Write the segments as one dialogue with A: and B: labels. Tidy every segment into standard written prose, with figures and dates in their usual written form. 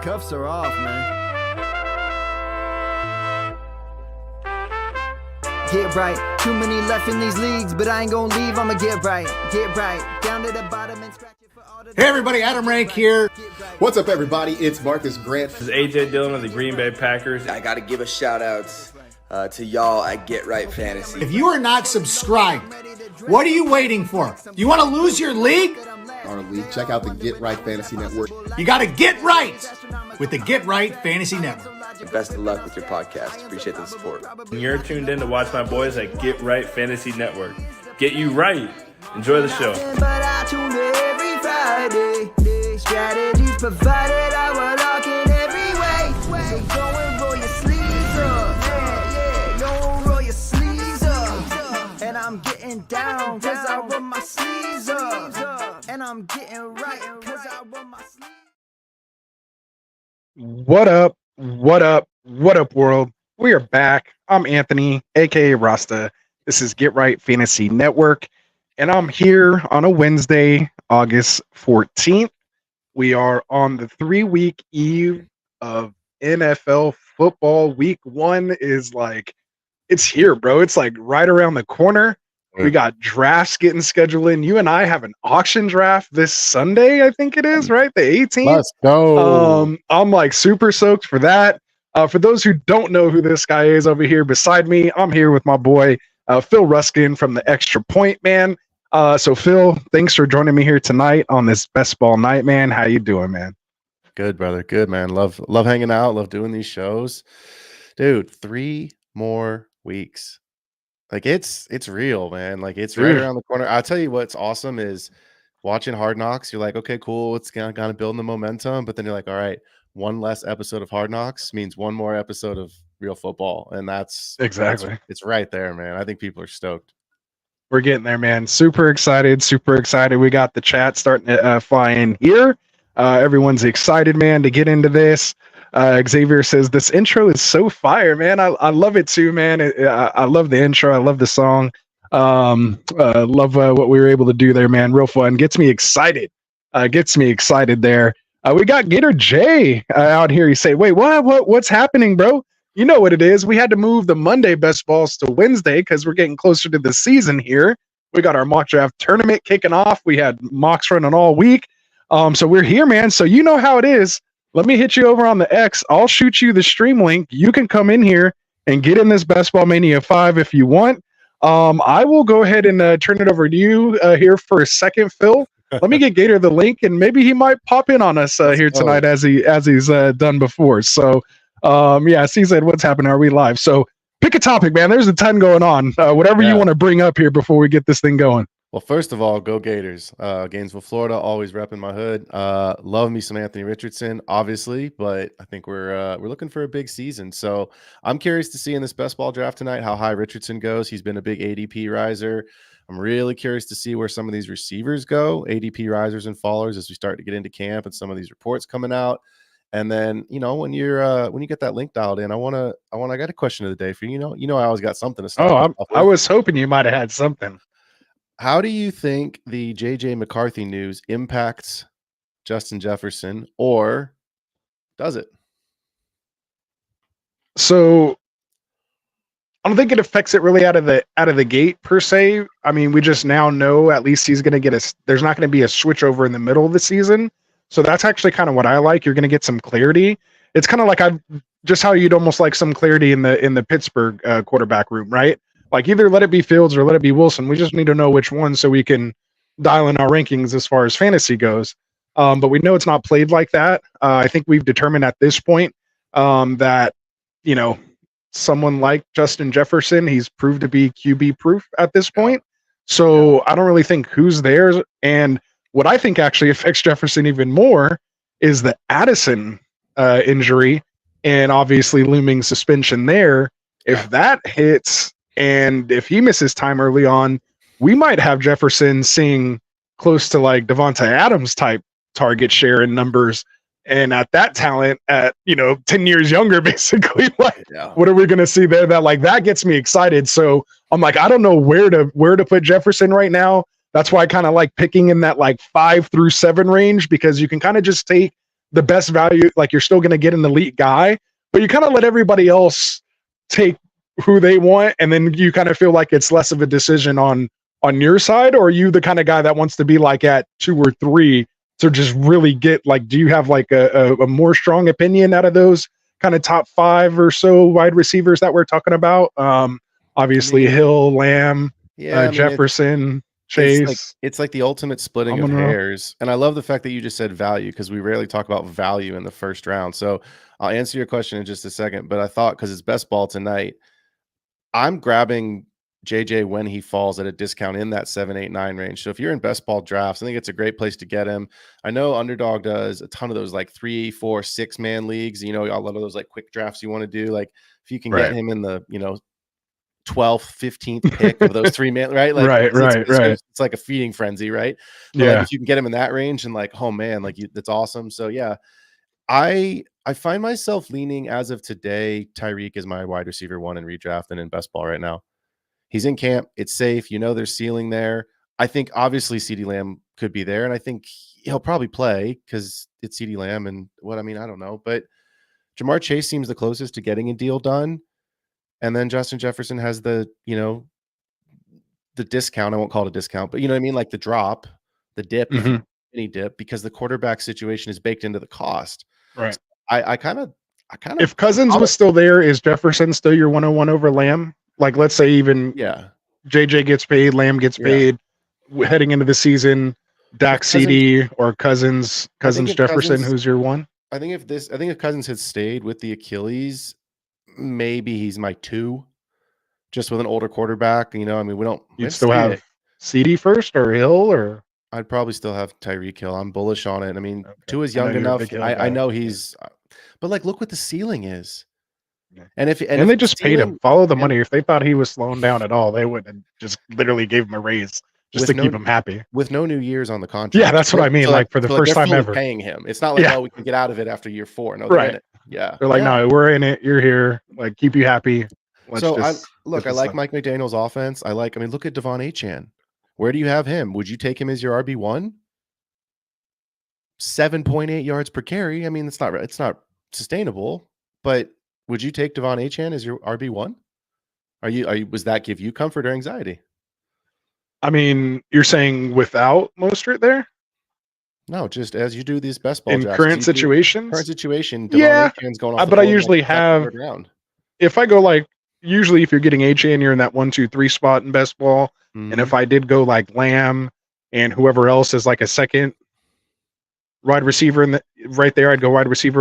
A: Cuffs are off, man. Get right. Too many left in these leagues, but I ain't gonna leave. I'ma get right. Get right. Down to the bottom and scratch it for all the...
B: Hey everybody, Adam Rank here.
C: What's up everybody? It's Marcus Grant.
D: This is AJ Dillon of the Green Bay Packers.
E: I gotta give a shout out to y'all at Get Right Fantasy.
B: If you are not subscribed, what are you waiting for? You want to lose your league?
C: Check out the Get Right Fantasy Network.
B: You got to get right with the Get Right Fantasy Network.
E: Best of luck with your podcast. Appreciate the support.
D: And you're tuned in to watch my boys at Get Right Fantasy Network. Get you right. Enjoy the show.
A: But I tune in every Friday. Strategies provided, I will lock in every way. So go and roll your sleeves up. Yeah, go roll your sleeves up. And I'm getting down, cause I roll my sleeves up. And I'm getting right, cause I roll my sleeves.
F: What up? What up? What up, world? We are back. I'm Anthony, aka Rasta. This is Get Right Fantasy Network, and I'm here on a Wednesday, August 14th. We are on the 3-week eve of NFL football. Week 1 is like, it's here, bro. It's like right around the corner. We got drafts getting scheduled in. You and I have an auction draft this Sunday, I think it is, right? The 18th.
C: Let's go.
F: I'm like super stoked for that. For those who don't know who this guy is over here beside me, I'm here with my boy, Phil Ruskin from the Extra Point, man. So Phil, thanks for joining me here tonight on this best ball night, man. How you doing, man?
G: Good, brother. Good, man. Love hanging out. Love doing these shows. Dude, 3 more weeks. Like it's real, man. Like it's right around the corner. I'll tell you what's awesome is watching Hard Knocks. You're like, okay, cool. It's kind of building the momentum. But then you're like, all right, one less episode of Hard Knocks means one more episode of real football. And that's
F: exactly.
G: It's right there, man. I think people are stoked.
F: We're getting there, man. Super excited. Super excited. We got the chat starting to fly in here. Everyone's excited, man, to get into this. Xavier says this intro is so fire, man. I love it too, man. I love the intro. I love the song. Love what we were able to do there, man. Real fun. Gets me excited. There. We got Gator J out here. You say, wait, what's happening, bro? You know what it is. We had to move the Monday best balls to Wednesday because we're getting closer to the season here. We got our mock draft tournament kicking off. We had mocks running all week. So we're here, man. So you know how it is. Let me hit you over on the X. I'll shoot you the stream link. You can come in here and get in this Best Ball Mania 5 if you want. I will go ahead and turn it over to you here for a second, Phil. Let me get Gator the link, and maybe he might pop in on us here tonight as he's done before. So, he said, what's happening? Are we live? So pick a topic, man. There's a ton going on. Whatever you want to bring up here before we get this thing going.
G: Well, first of all, go Gators. Gainesville, Florida, always repping my hood. Love me some Anthony Richardson, obviously, but I think we're looking for a big season. So I'm curious to see in this best ball draft tonight how high Richardson goes. He's been a big ADP riser. I'm really curious to see where some of these receivers go, ADP risers and fallers, as we start to get into camp and some of these reports coming out. And then, when you get that link dialed in, I got a question of the day for you. I always got something to start.
F: I was hoping you might have had something.
G: How do you think the J.J. McCarthy news impacts Justin Jefferson, or does it?
F: So I don't think it affects it really out of the gate per se. I mean, we just now know at least he's going to get there's not going to be a switch over in the middle of the season. So that's actually kind of what I like. You're going to get some clarity. It's kind of like just how you'd almost like some clarity in the Pittsburgh quarterback room, right? Like either let it be Fields or let it be Wilson. We just need to know which one so we can dial in our rankings as far as fantasy goes. But we know it's not played like that. I think we've determined at this point that, someone like Justin Jefferson, he's proved to be QB proof at this point. So I don't really think who's there. And what I think actually affects Jefferson even more is the Addison injury and obviously looming suspension there. If that hits, and if he misses time early on, we might have Jefferson seeing close to like Devonta Adams type target share in numbers. And at that talent at, 10 years younger, basically, what are we going to see there? That gets me excited. So I'm like, I don't know where to put Jefferson right now. That's why I kind of like picking in that 5 through 7 range, because you can kind of just take the best value. Like you're still going to get an elite guy, but you kind of let everybody else take who they want, and then you kind of feel like it's less of a decision on your side. Or are you the kind of guy that wants to be like at 2 or 3 to just really get like? Do you have like a more strong opinion out of those kind of top 5 or so wide receivers that we're talking about? Obviously, Hill, Lamb, Jefferson, Chase.
G: It's like the ultimate splitting of hairs. And I love the fact that you just said value, because we rarely talk about value in the first round. So I'll answer your question in just a second. But I thought, because it's best ball tonight, I'm grabbing JJ when he falls at a discount in that 7, 8, 9 range. So if you're in best ball drafts, I think it's a great place to get him. I know Underdog does a ton of those like 3, 4, 6 man leagues. You know, a lot of those like quick drafts you want to do. Like if you can get him in the 12th, 15th pick of those 3 man, right? Like it's like a feeding frenzy, right? But like if you can get him in that range and like, oh man, like that's awesome. So yeah, I find myself leaning as of today. Tyreek is my wide receiver 1 in redraft and in best ball right now. He's in camp. It's safe. There's ceiling there. I think obviously CeeDee Lamb could be there, and I think he'll probably play because it's CeeDee Lamb. And I don't know, but Jamar Chase seems the closest to getting a deal done. And then Justin Jefferson has the discount. I won't call it a discount, but you know what I mean? Like the drop, the dip, any dip, because the quarterback situation is baked into the cost.
F: Right.
G: So I kind of.
F: If Cousins was still there, is Jefferson still your 101 over Lamb? Like, let's say even JJ gets paid, Lamb gets paid heading into the season. Dak, CD, or Cousins, Jefferson, who's your 1?
G: I think if Cousins had stayed with the Achilles, maybe he's my 2, just with an older quarterback. We don't.
F: You'd still have CD first or Hill, or
G: I'd probably still have Tyreek Hill. I'm bullish on it. Tua is young enough. I know he's, but like, look what the ceiling is. And if
F: they just paid him, follow the money. If they thought he was slowing down at all, they would have just literally gave him a raise just to keep him happy.
G: With no new years on the contract.
F: Yeah, that's what I mean. So like for the first time ever,
G: paying him. It's not like we can get out of it after year 4. No, they're in it. Yeah,
F: they're like, no, we're in it. You're here. Like, keep you happy.
G: I like Mike McDaniel's offense. Look at Devon Achane. Where do you have him? Would you take him as your RB1? 7.8 yards per carry. It's not sustainable, but would you take Devon Achane as your RB1? Was that give you comfort or anxiety?
F: You're saying without Mostert there?
G: No, just as you do these best ball
F: in
G: drafts,
F: current situations.
G: Devon Achane's going off.
F: But I usually have. If I go like, usually if you're getting Achane, you're in that 1, 2, 3 spot in best ball. And if I did go like Lamb and whoever else is like a second wide receiver right there, I'd go wide receiver,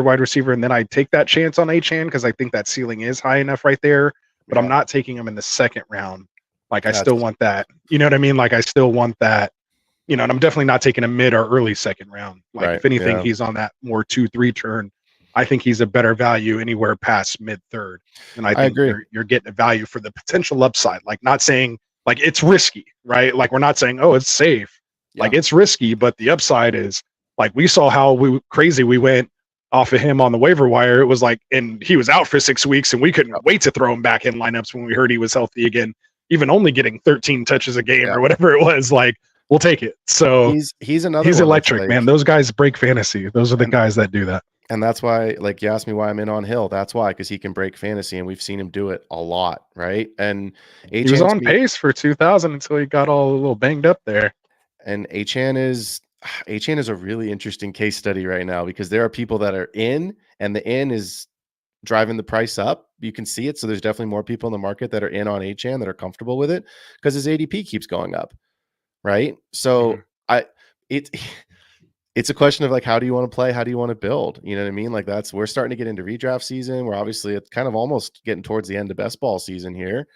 F: and then I'd take that chance on Achane because I think that ceiling is high enough right there. But I'm not taking him in the second round. Like I still want that. You know what I mean? Like I still want that. And I'm definitely not taking a mid or early second round. Like if anything, he's on that more 2, 3 turn. I think he's a better value anywhere past mid third. And I think you're getting a value for the potential upside. Like not saying like it's risky, right? Like we're not saying, oh, it's safe. Like it's risky, but the upside is like we saw how crazy we went off of him on the waiver wire. It was like, and he was out for 6 weeks and we couldn't wait to throw him back in lineups when we heard he was healthy again, even only getting 13 touches a game or whatever it was. Like, we'll take it. So
G: he's
F: electric, man. Those guys break fantasy. Those are the guys that do that.
G: And that's why, like, you asked me why I'm in on Hill. That's why, because he can break fantasy, and we've seen him do it a lot, right? And
F: he was on pace for 2,000 until he got all a little banged up there.
G: And Achane is a really interesting case study right now because there are people that are in, and the in is driving the price up. You can see it. So there's definitely more people in the market that are in on Achane that are comfortable with it because his ADP keeps going up, right? So it's a question of like, how do you want to play? How do you want to build? You know what I mean? Like we're starting to get into redraft season. We're obviously it's kind of almost getting towards the end of best ball season here.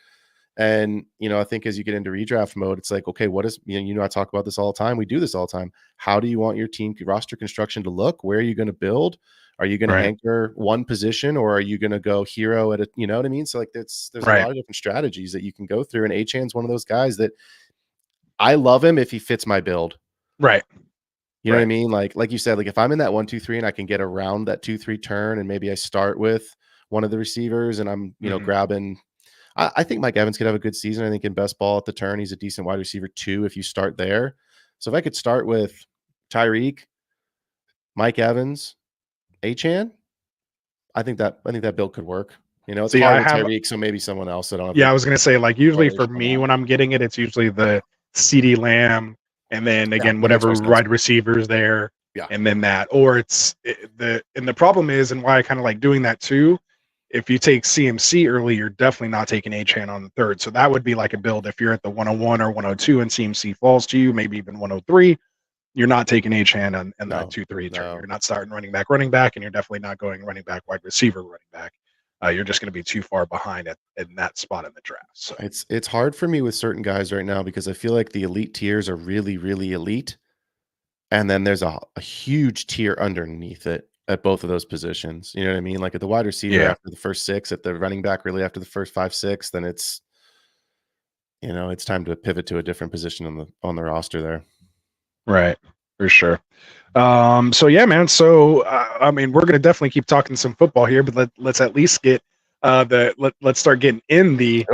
G: And, I think as you get into redraft mode, it's like, okay, what is, I talk about this all the time. We do this all the time. How do you want your team roster construction to look? Where are you going to build? Are you going to anchor one position or are you going to go hero at a, you know what I mean? So like there's a lot of different strategies that you can go through. And Achane's one of those guys that I love him if he fits my build.
F: Right.
G: You know what I mean? Like you said, like if I'm in that 1, 2, 3 and I can get around that 2, 3 turn and maybe I start with one of the receivers and I'm, grabbing, I think Mike Evans could have a good season. I think in best ball at the turn, he's a decent wide receiver too, if you start there. So if I could start with Tyreek, Mike Evans, Achan, I think that build could work. You know, it's
F: See,
G: hard
F: I
G: with
F: have
G: Tyreek, so maybe someone else. I don't know.
F: Yeah, I was gonna say, like, usually for
G: correlation on
F: me
G: that.
F: when I'm getting it, it's usually the CD Lamb, and then again
G: that makes
F: whatever
G: more sense.
F: wide receivers there,
G: Yeah.
F: and then that, or the problem is, and why I kind of like doing that too. If you take CMC early, you're definitely not taking Achan on the third. So that would be like a build if you're at the 101 or 102 and CMC falls to you, maybe even 103. You're not taking Achan and
G: No,
F: that 2-3 turn.
G: no.
F: You're not starting running back, and you're definitely not going running back, wide receiver, running back. You're just going to be too far behind in that spot in the draft. So
G: It's hard for me with certain guys right now because I feel like the elite tiers are really, really elite. And then there's a huge tier underneath it at both of those positions. You know what I mean? Like at the wide receiver after the first 6, at the running back really after the first 5, 6, then it's, you know, it's time to pivot to a different position on the roster there.
F: Right, for sure. So yeah, man. So I mean, we're gonna definitely keep talking some football here, but let's at least get let's start getting in the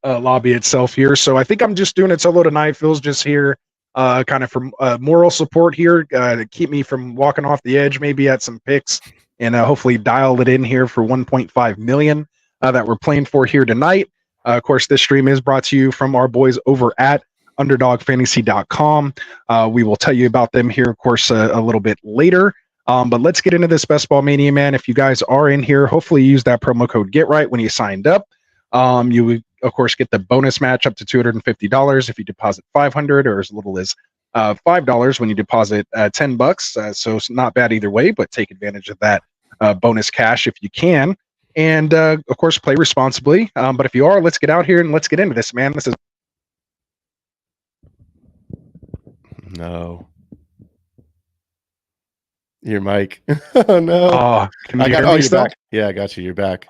F: lobby itself here. So I think I'm just doing it solo tonight. Phil's just here, kind of for moral support here, to keep me from walking off the edge, maybe at some picks, and hopefully dial it in here for 1.5 million that we're playing for here tonight. Of course, this stream is brought to you from our boys over at underdogfantasy.com. We will tell you about them here, of course, a little bit later. But let's get into this Best Ball Mania, man. If you guys are in here, hopefully use that promo code GETRIGHT when you signed up. You would, of course, get the bonus match up to $250 if you deposit $500, or as little as $5 when you deposit $10. So it's not bad either way, but take advantage of that bonus cash if you can. And of course, play responsibly. But if you are, let's get out here and let's get into this, man. This is
G: No. Your mic. Oh no.
F: can you hear me
G: you're
F: still?
G: back. Yeah, I got you. You're back.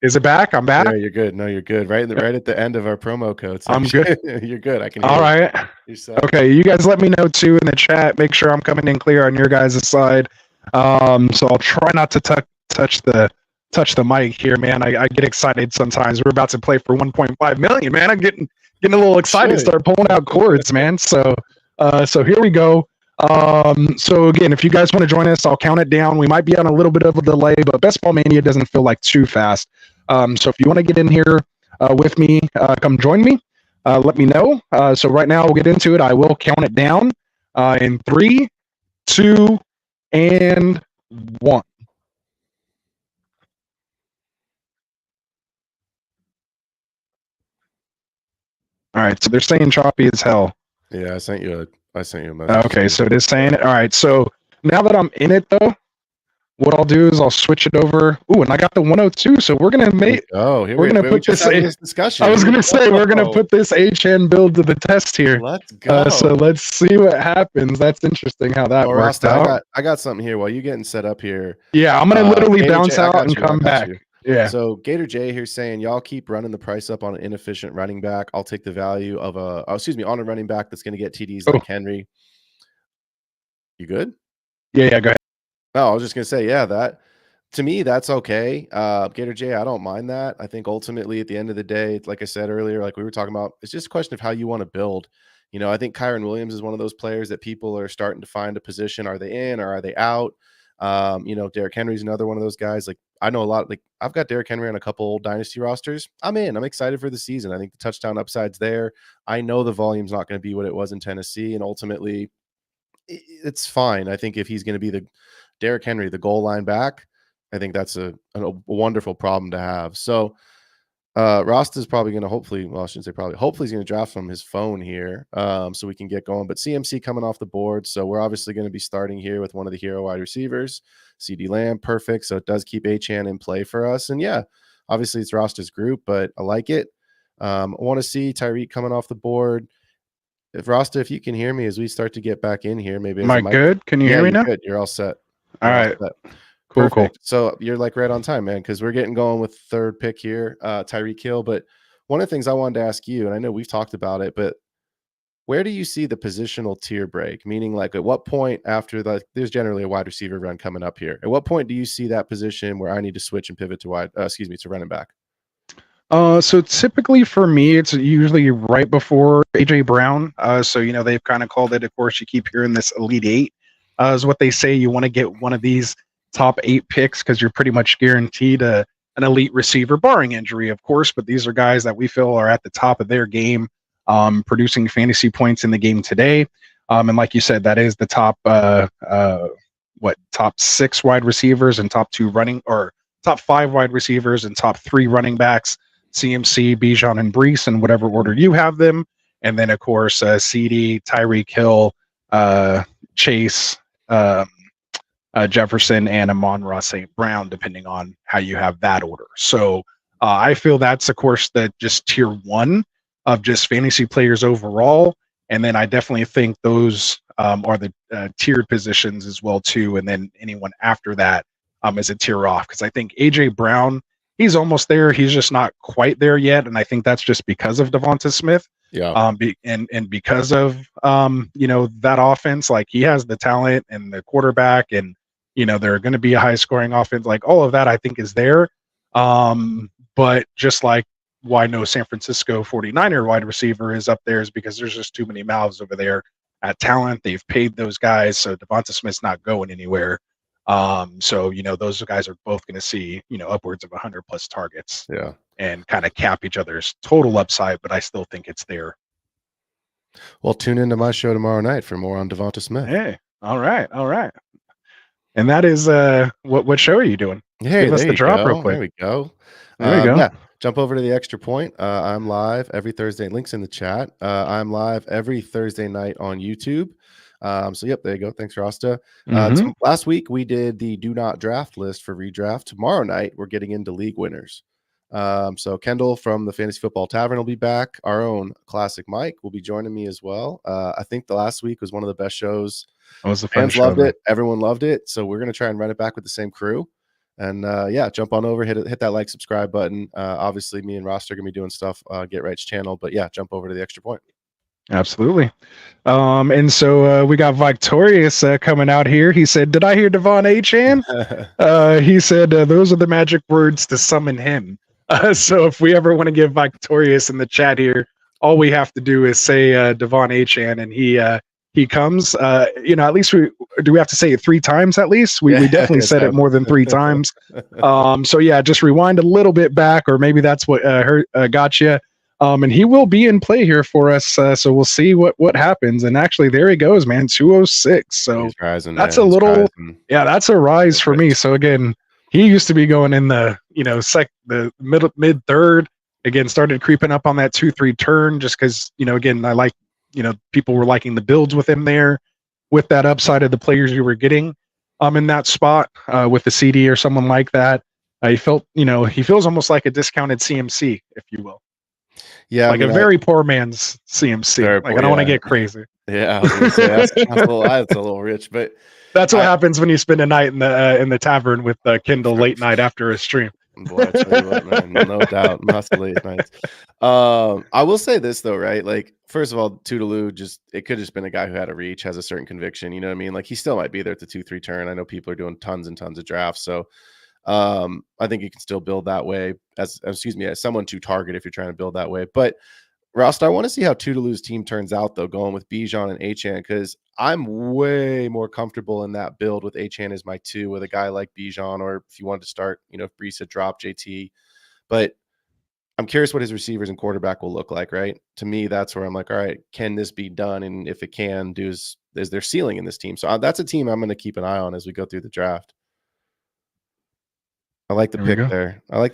F: Is it back? I'm back.
G: Yeah, you're good. No, you're good. Right at the end of our promo code section.
F: I'm good.
G: You're good. I can hear
F: All
G: you.
F: right.
G: You're set.
F: Okay, you guys let me know too in the chat. Make sure I'm coming in clear on your guys' side. So I'll try not to touch the mic here, man. I get excited sometimes. We're about to play for 1.5 million, man. I'm getting a little excited. Start pulling out cords, man. So here we go. So again, if you guys want to join us, I'll count it down. We might be on a little bit of a delay, but Best Ball Mania doesn't feel like too fast. So if you want to get in here with me, come join me. Let me know. So right now we'll get into it. I will count it down in 3, 2, and 1. All right, so they're saying choppy as hell.
G: Yeah, I sent you a message.
F: Okay, so it is saying it. All right, so now that I'm in it though, what I'll do is I'll switch it over. Ooh, and I got the 102, so we're gonna make.
G: Oh, here
F: we're gonna put this
G: discussion.
F: I was gonna say we're gonna put this HN build to the test here.
G: Let's go.
F: So let's see what happens. That's interesting how that worked out.
G: I got something here while you getting set up here.
F: Yeah, I'm gonna literally bounce
G: J,
F: out and come back. Yeah.
G: So Gator J here saying y'all keep running the price up on an inefficient running back. I'll take the value of on a running back that's going to get TDs like Henry. You good?
F: Yeah, go ahead.
G: No, I was just gonna say, yeah, that to me, that's okay. Gator J, I don't mind that. I think ultimately at the end of the day, like I said earlier, like we were talking about, it's just a question of how you want to build. You know, I think Kyron Williams is one of those players that people are starting to find a position. Are they in or are they out? You know, Derrick Henry's another one of those guys. Like I know a lot, like I've got Derrick Henry on a couple old dynasty rosters. I'm excited for the season. I think the touchdown upside's there. I know the volume's not going to be what it was in Tennessee. And ultimately it's fine. I think if he's going to be the Derrick Henry, the goal line back, I think that's a wonderful problem to have. So Rasta is probably going to hopefully he's going to draft from his phone here so we can get going. But CMC coming off the board. So we're obviously going to be starting here with one of the hero wide receivers, CD Lamb. Perfect. So it does keep Achan in play for us. And yeah, obviously it's Rasta's group, but I like it. I want to see Tyreek coming off the board. If Rasta, if you can hear me as we start to get back in here, maybe.
F: Am I good? Can you hear me now?
G: Good. You're all set.
F: All right.
G: Cool. So you're like right on time, man, because we're getting going with third pick here, Tyreek Hill. But one of the things I wanted to ask you, and I know we've talked about it, but where do you see the positional tier break? Meaning, like, at what point after there's generally a wide receiver run coming up here. At what point do you see that position where I need to switch and pivot to to running back?
F: So typically for me, it's usually right before AJ Brown. So, you know, they've kind of called it, of course, you keep hearing this Elite Eight. is what they say. You want to get one of these top 8 picks because you're pretty much guaranteed an elite receiver, barring injury, of course. But these are guys that we feel are at the top of their game, producing fantasy points in the game today. And like you said, that is the top top 6 wide receivers and top 5 wide receivers and top 3 running backs, CMC, Bijan, and Brees in whatever order you have them. And then, of course, CD, Tyreek Hill, Chase, Jefferson, and Amon-Ra St. Brown, depending on how you have that order. So I feel that's, of course, the just tier 1 of just fantasy players overall. And then I definitely think those are the tiered positions as well, too. And then anyone after that is a tier off, because I think AJ Brown, he's almost there. He's just not quite there yet. And I think that's just because of Devonta Smith.
G: Yeah.
F: And because of, that offense, like he has the talent and the quarterback, and, they're going to be a high scoring offense. Like all of that, I think is there. But just like why no San Francisco 49er wide receiver is up there is because there's just too many mouths over there at talent. They've paid those guys. So Devonta Smith's not going anywhere. So, those guys are both going to see, upwards of 100 plus targets.
G: Yeah.
F: And kind of cap each other's total upside, but I still think it's there.
G: Well, tune into my show tomorrow night for more on Devonta Smith.
F: Hey, all right. And that is what show are you doing?
G: Hey,
F: give us the drop real quick.
G: There we go.
F: There we go.
G: Yeah, jump over to the Extra Point. I'm live every Thursday. Links in the chat. I'm live every Thursday night on YouTube. So yep, there you go. Thanks, Rasta. Last week we did the do not draft list for redraft. Tomorrow night we're getting into league winners. So Kendall from the Fantasy Football Tavern will be back. Our own Classic Mike will be joining me as well. I think the last week was one of the best shows.
F: It was a fun
G: Fans
F: show,
G: loved
F: man.
G: it. Everyone loved it. So we're going to try and run it back with the same crew. And jump on over, hit that like, subscribe button. Obviously, me and Ross are going to be doing stuff, Get Right's channel. But yeah, jump over to the Extra Point.
F: Absolutely. And so we got Victorious coming out here. He said, "Did I hear Devon Achan?" He said, "Those are the magic words to summon him." So if we ever want to give Victorious in the chat here, all we have to do is say Devon Achan, and he comes. At least we have to say it 3 times at least. We definitely said it more than 3 times. So yeah, just rewind a little bit back, or maybe that's what got you. And he will be in play here for us. So we'll see what happens. And actually, there he goes, man, 206. So
G: rising,
F: that's
G: man.
F: a little, that's a rise for me. So again, he used to be going in the, the mid third. Again, started creeping up on that 2-3 turn just because, again, I like, people were liking the builds with him there, with that upside of the players you were getting in that spot with the CD or someone like that. He felt, he feels almost like a discounted CMC, if you will.
G: Yeah,
F: like a very poor man's CMC. I don't want to get crazy.
G: Yeah, I was gonna say, that's a little rich, but
F: that's what happens when you spend a night in the tavern with Kindle late night after a stream.
G: Boy, I tell you what, man, no doubt, must late nights. I will say this though, right? Like, first of all, Toodaloo it could have just been a guy who had a reach, has a certain conviction. You know what I mean? Like, he still might be there at the 2-3 turn. I know people are doing tons and tons of drafts, so I think you can still build that way as someone to target if you're trying to build that way. But Rost, I want to see how Toodaloo's team turns out though, going with Bijan and Achan, because I'm way more comfortable in that build with Achan as my 2 with a guy like Bijan, or if you wanted to start, if Brees had dropped JT. But I'm curious what his receivers and quarterback will look like, right? To me, that's where I'm like, all right, can this be done? And if it can, is there ceiling in this team? So that's a team I'm going to keep an eye on as we go through the draft. I like the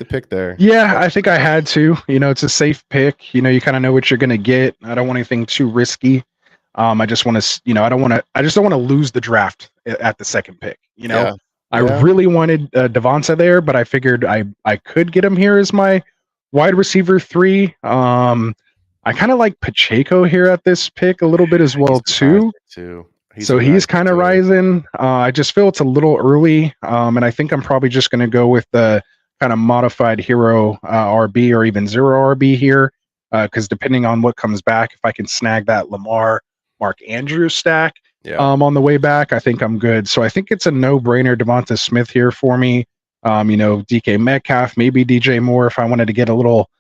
G: pick there. Yeah,
F: I think I had to. It's a safe pick. You kind of know what you're going to get. I don't want anything too risky. I just want to, I just don't want to lose the draft at the second pick. I really wanted Devonta there, but I figured I could get him here as my wide receiver 3. I kind of like Pacheco here at this pick a little bit as well too. He's kind of rising. I just feel it's a little early, and I think I'm probably just going to go with the kind of modified hero RB or even 0 RB here, because depending on what comes back, if I can snag that Lamar Mark Andrews stack on the way back, I think I'm good. So I think it's a no-brainer Devonta Smith here for me. DK Metcalf, maybe DJ Moore if I wanted to get a little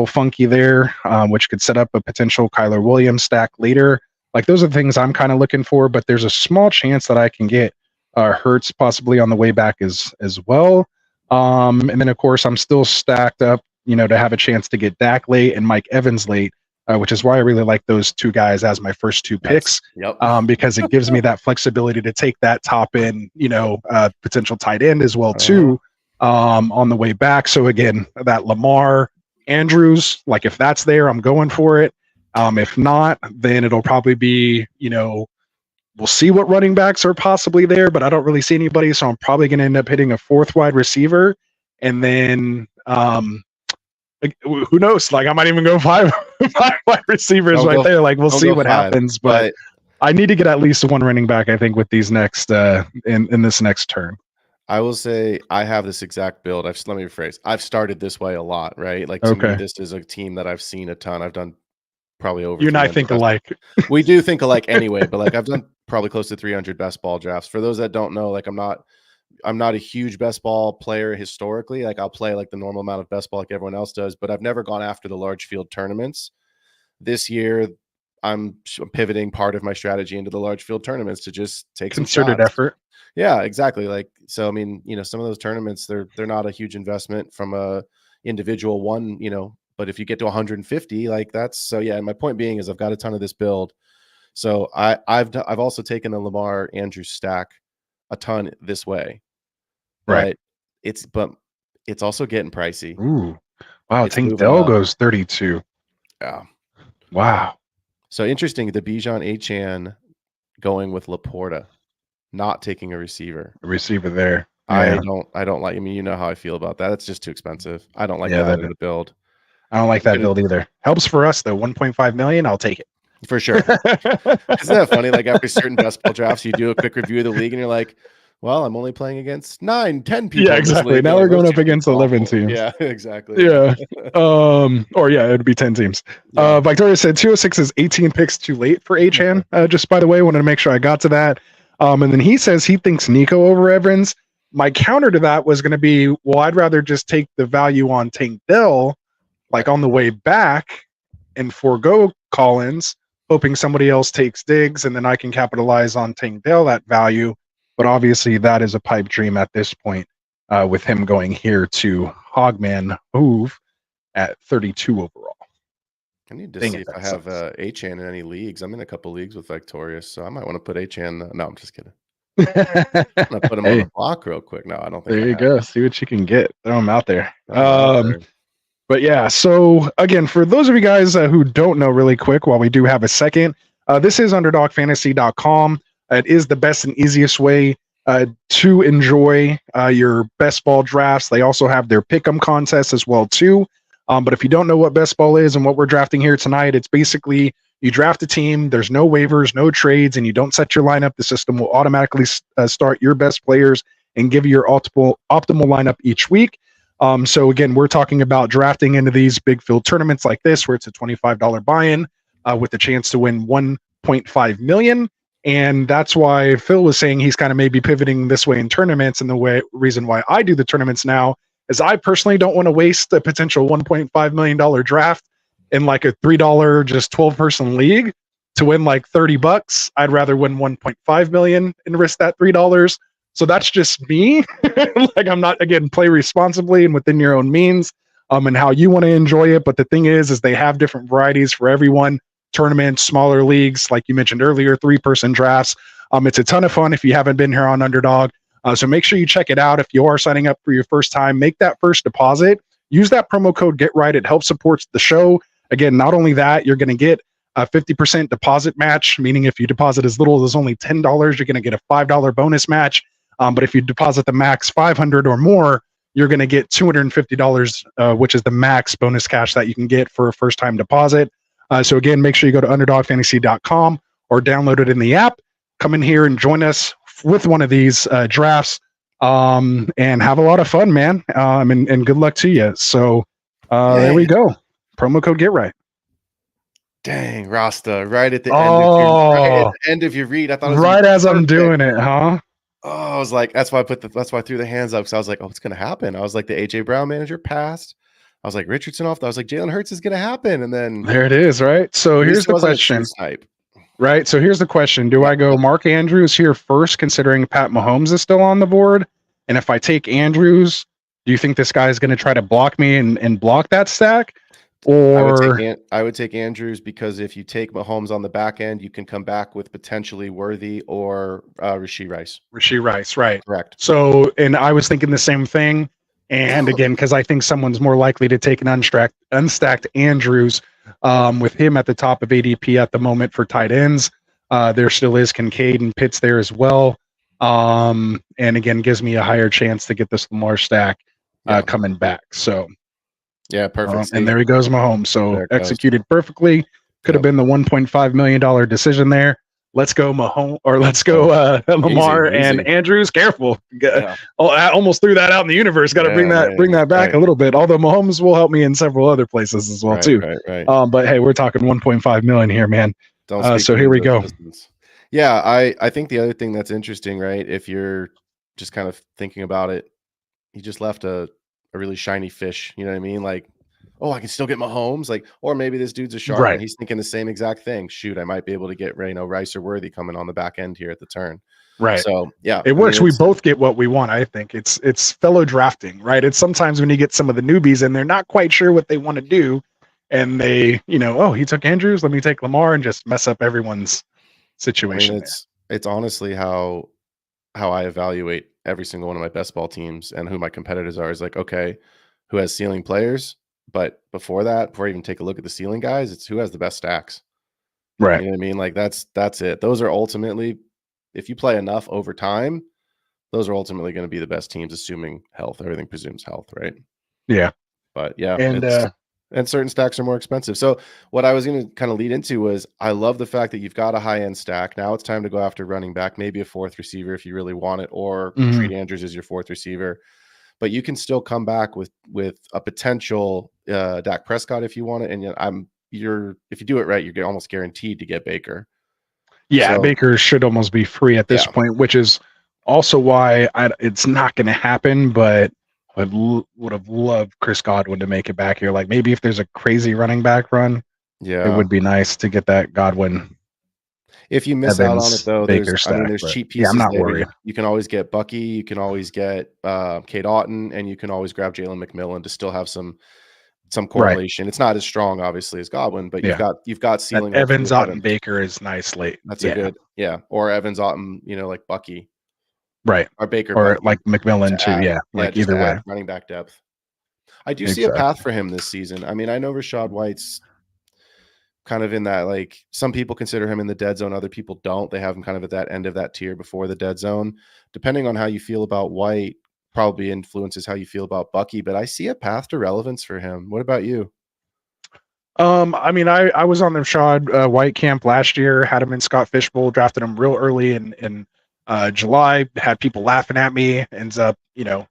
F: funky there, which could set up a potential Kyler Williams stack later. Like those are the things I'm kind of looking for. But there's a small chance that I can get Hurts possibly on the way back as well. And then of course I'm still stacked up, to have a chance to get Dak late and Mike Evans late. Which is why I really like those two guys as my first two picks.
G: Yep.
F: Because it gives me that flexibility to take that top end, potential tight end as well too, on the way back. So again, that Lamar Andrews, like if that's there, I'm going for it. If not, then it'll probably be, we'll see what running backs are possibly there, but I don't really see anybody. So I'm probably going to end up hitting a fourth wide receiver, and then who knows? Like I might even go five wide receivers there. Like we'll see what happens, but I need to get at least one running back. I think with these next in this next turn.
G: I will say I have this exact build. Let me rephrase. I've started this way a lot, right? Like to me, this is a team that I've seen a ton. I've done probably over.
F: You and I think alike.
G: We do think alike anyway, but like I've done probably close to 300 best ball drafts. For those that don't know, like I'm not a huge best ball player historically. Like I'll play like the normal amount of best ball like everyone else does, but I've never gone after the large field tournaments. This year, I'm pivoting part of my strategy into the large field tournaments to just take
F: concerted effort.
G: Yeah, exactly. Like, so, I mean, some of those tournaments, they're not a huge investment from a individual one, but if you get to 150, like that's, so yeah. And my point being is I've got a ton of this build. So I've also taken a Lamar Andrews stack a ton this way.
F: Right.
G: But it's also getting pricey.
F: Ooh. Wow. Tank Dell goes 32.
G: Yeah.
F: Wow.
G: So interesting. The Bijan Achan going with Laporta, not taking a receiver.
F: A receiver there.
G: Yeah. I don't like, you know how I feel about that. It's just too expensive. I don't like that in the build.
F: I don't like that build either. Helps for us though. 1.5 million. I'll take it.
G: For sure. Isn't that funny? Like after certain best ball drafts, you do a quick review of the league and you're like, well, I'm only playing against 9-10 people.
F: Yeah, exactly. Now we're going up against 11 teams.
G: Yeah, exactly.
F: Yeah. It'd be 10 teams. Yeah. Victoria said 206 is 18 picks too late for Achan. Just by the way, wanted to make sure I got to that. And then he says he thinks Nico over Evans. My counter to that was going to be, well, I'd rather just take the value on Tank Dell, like on the way back, and forego Collins, hoping somebody else takes Diggs, and then I can capitalize on Tank Dell that value. But obviously, that is a pipe dream at this point, with him going here to Hogman Move at 32 overall.
G: I need to see if I have Achan in any leagues. I'm in a couple leagues with Victorious, so I might want to put Achan. No, I'm just kidding. I'm gonna put him on the block real quick. No, I don't think.
F: There you go. See what you can get. Throw him out there. But yeah, so again, for those of you guys who don't know really quick, while we do have a second, this is underdogfantasy.com. It is the best and easiest way to enjoy your best ball drafts. They also have their pick'em contests as well too. But if you don't know what best ball is and what we're drafting here tonight, it's basically you draft a team, there's no waivers, no trades, and you don't set your lineup. The system will automatically start your best players and give you your optimal lineup each week. So again, we're talking about drafting into these big field tournaments like this, where it's a $25 buy-in with the chance to win 1.5 million. And that's why Phil was saying he's kind of maybe pivoting this way in tournaments. And the reason why I do the tournaments now is I personally don't want to waste a potential $1.5 million draft in like a $3, just 12-person league to win like $30. I'd rather win 1.5 million and risk that $3. So that's just me. Like I'm not, again, play responsibly and within your own means and how you want to enjoy it. But the thing is they have different varieties for everyone. Tournaments, smaller leagues, like you mentioned earlier, 3-person drafts. It's a ton of fun if you haven't been here on Underdog. So make sure you check it out. If you are signing up for your first time, make that first deposit. Use that promo code GetRight. It helps support the show. Again, not only that, you're going to get a 50% deposit match, meaning if you deposit as little as only $10, you're going to get a $5 bonus match. But if you deposit the max $500 or more, you're going to get $250, which is the max bonus cash that you can get for a first-time deposit. So again, make sure you go to underdogfantasy.com or download it in the app. Come in here and join us with one of these drafts and have a lot of fun, man. And good luck to you. So there we go. Promo code GetRight.
G: Dang, Rasta, right at the end of your read. I thought it was
F: right as I'm doing it, huh?
G: Oh, I was like, that's why I threw the hands up. So I was like, oh, what's gonna happen? I was like, the AJ Brown manager passed. I was like, Richardson off. I was like, Jalen Hurts is gonna happen, and then
F: there it is, right? So here's the question. Right. So here's the question. Do I go Mark Andrews here first, considering Pat Mahomes is still on the board? And if I take Andrews, do you think this guy is going to try to block me and block that stack? Or
G: I would take Andrews, because if you take Mahomes on the back end, you can come back with potentially Worthy or Rashee Rice.
F: Rashee Rice, right.
G: Correct.
F: So, and I was thinking the same thing. And again, because I think someone's more likely to take an unstacked Andrews with him at the top of ADP at the moment for tight ends. There still is Kincaid and Pitts there as well. And again, gives me a higher chance to get this Lamar stack coming back. So,
G: yeah, perfect.
F: And there he goes, Mahomes. So executed perfectly. Could have been the $1.5 million decision there. Let's go Mahomes, or let's go Lamar
G: easy.
F: and Andrews. Careful. I almost threw that out in the universe. Got to bring that back a little bit. Although Mahomes will help me in several other places as well too.
G: Right.
F: But hey, we're talking 1.5 million here, man. So here we go.
G: Yeah, I think the other thing that's interesting, right? If you're just kind of thinking about it, he just left a really shiny fish. You know what I mean? Like, oh, I can still get Mahomes. Like, or maybe this dude's a shark and he's thinking the same exact thing. Shoot, I might be able to get Rice or Worthy coming on the back end here at the turn.
F: Right.
G: So yeah,
F: it works. We both get what we want. I think it's fellow drafting, right? It's sometimes when you get some of the newbies and they're not quite sure what they want to do, and they, oh, he took Andrews, let me take Lamar, and just mess up everyone's situation.
G: I mean, it's honestly how I evaluate every single one of my best ball teams and who my competitors are. Is like, okay, who has ceiling players? But before I even take a look at the ceiling guys, it's who has the best stacks.
F: Right.
G: You know what I mean? Like that's it. Those are ultimately, if you play enough over time, those are ultimately going to be the best teams, assuming health. Everything presumes health, right?
F: Yeah.
G: But yeah,
F: and
G: certain stacks are more expensive. So what I was going to kind of lead into was, I love the fact that you've got a high-end stack. Now it's time to go after running back, maybe a fourth receiver if you really want it, or treat Andrews as your fourth receiver. But you can still come back with a potential Dak Prescott if you want it, and if you do it right, you're almost guaranteed to get Baker.
F: Yeah, so, Baker should almost be free at this point, which is also why it's not going to happen. But I would have loved Chris Godwin to make it back here. Like maybe if there's a crazy running back run, it would be nice to get that Godwin.
G: If you miss out on it, though, there's cheap pieces.
F: Yeah, I'm not worried.
G: You can always get Bucky. You can always get Kate Otten, and you can always grab Jalen McMillan to still have some correlation. It's not as strong, obviously, as Godwin, but you've got ceiling.
F: Evans, Otten, Baker is nice late.
G: That's a good, or Evans, Otten, like Bucky,
F: right?
G: Or Baker,
F: or Bucky, like McMillan too. Like either way,
G: running back depth. I do see a path for him this season. I mean, I know Rachaad White's kind of in that, like, some people consider him in the dead zone, other people don't. They have him kind of at that end of that tier before the dead zone. Depending on how you feel about White, probably influences how you feel about Bucky, but I see a path to relevance for him. What about you?
F: I mean, I was on the Rachaad White camp last year, had him in Scott Fishbowl, drafted him real early in July, had people laughing at me, ends up,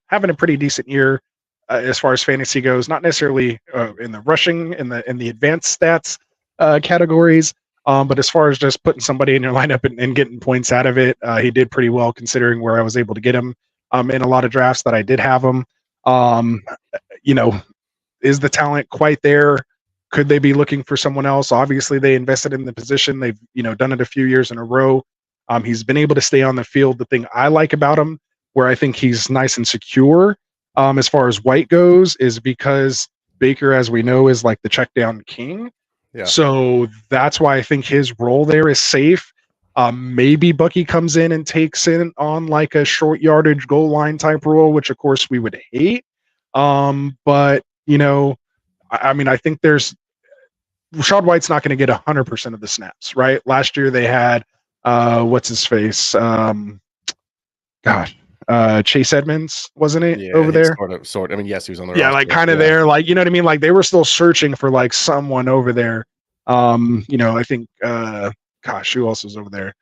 F: having a pretty decent year as far as fantasy goes, not necessarily in the rushing, in the advanced stats categories, but as far as just putting somebody in your lineup and getting points out of it, he did pretty well considering where I was able to get him in a lot of drafts that I did have him. Is the talent quite there? Could they be looking for someone else? Obviously, they invested in the position. They've done it a few years in a row. He's been able to stay on the field. The thing I like about him, where I think he's nice and secure as far as White goes, is because Baker, as we know, is like the check down king.
G: Yeah.
F: So that's why I think his role there is safe. Maybe Bucky comes in and takes in on like a short yardage goal line type role, which of course we would hate. But I mean, I think Rachaad White's not going to get 100% of the snaps, right? Last year they had what's his face? Chase Edmonds, wasn't it, over there?
G: Sort of. I mean, yes, he was on the
F: roster. Like kind of there, like, you know what I mean? Like they were still searching for like someone over there. I think who else was over there?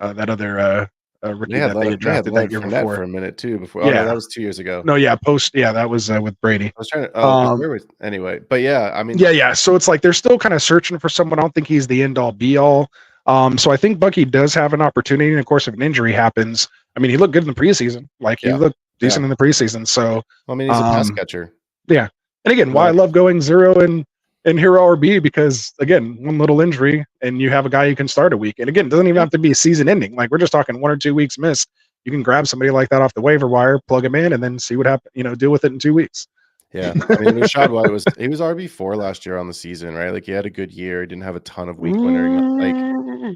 F: That other rookie that they had drafted that year before
G: for a minute too. Before, no, that was 2 years ago.
F: No, that was with Brady.
G: I was trying to. Anyway, but yeah, I mean,
F: yeah. So it's like they're still kind of searching for someone. I don't think he's the end all be all. So I think Bucky does have an opportunity. And of course, if an injury happens, I mean, he looked good in the preseason. Like he looked decent in the preseason. So
G: I mean, he's a pass catcher.
F: Yeah, and again, why I love going 0 in hero RB because again, one little injury and you have a guy you can start a week. And again, it doesn't even have to be a season ending. Like we're just talking 1 or 2 weeks missed. You can grab somebody like that off the waiver wire, plug him in, and then see what happens. Deal with it in 2 weeks.
G: Yeah, I mean, Rashad White was RB4 last year on the season, right? Like he had a good year. He didn't have a ton of week winnering,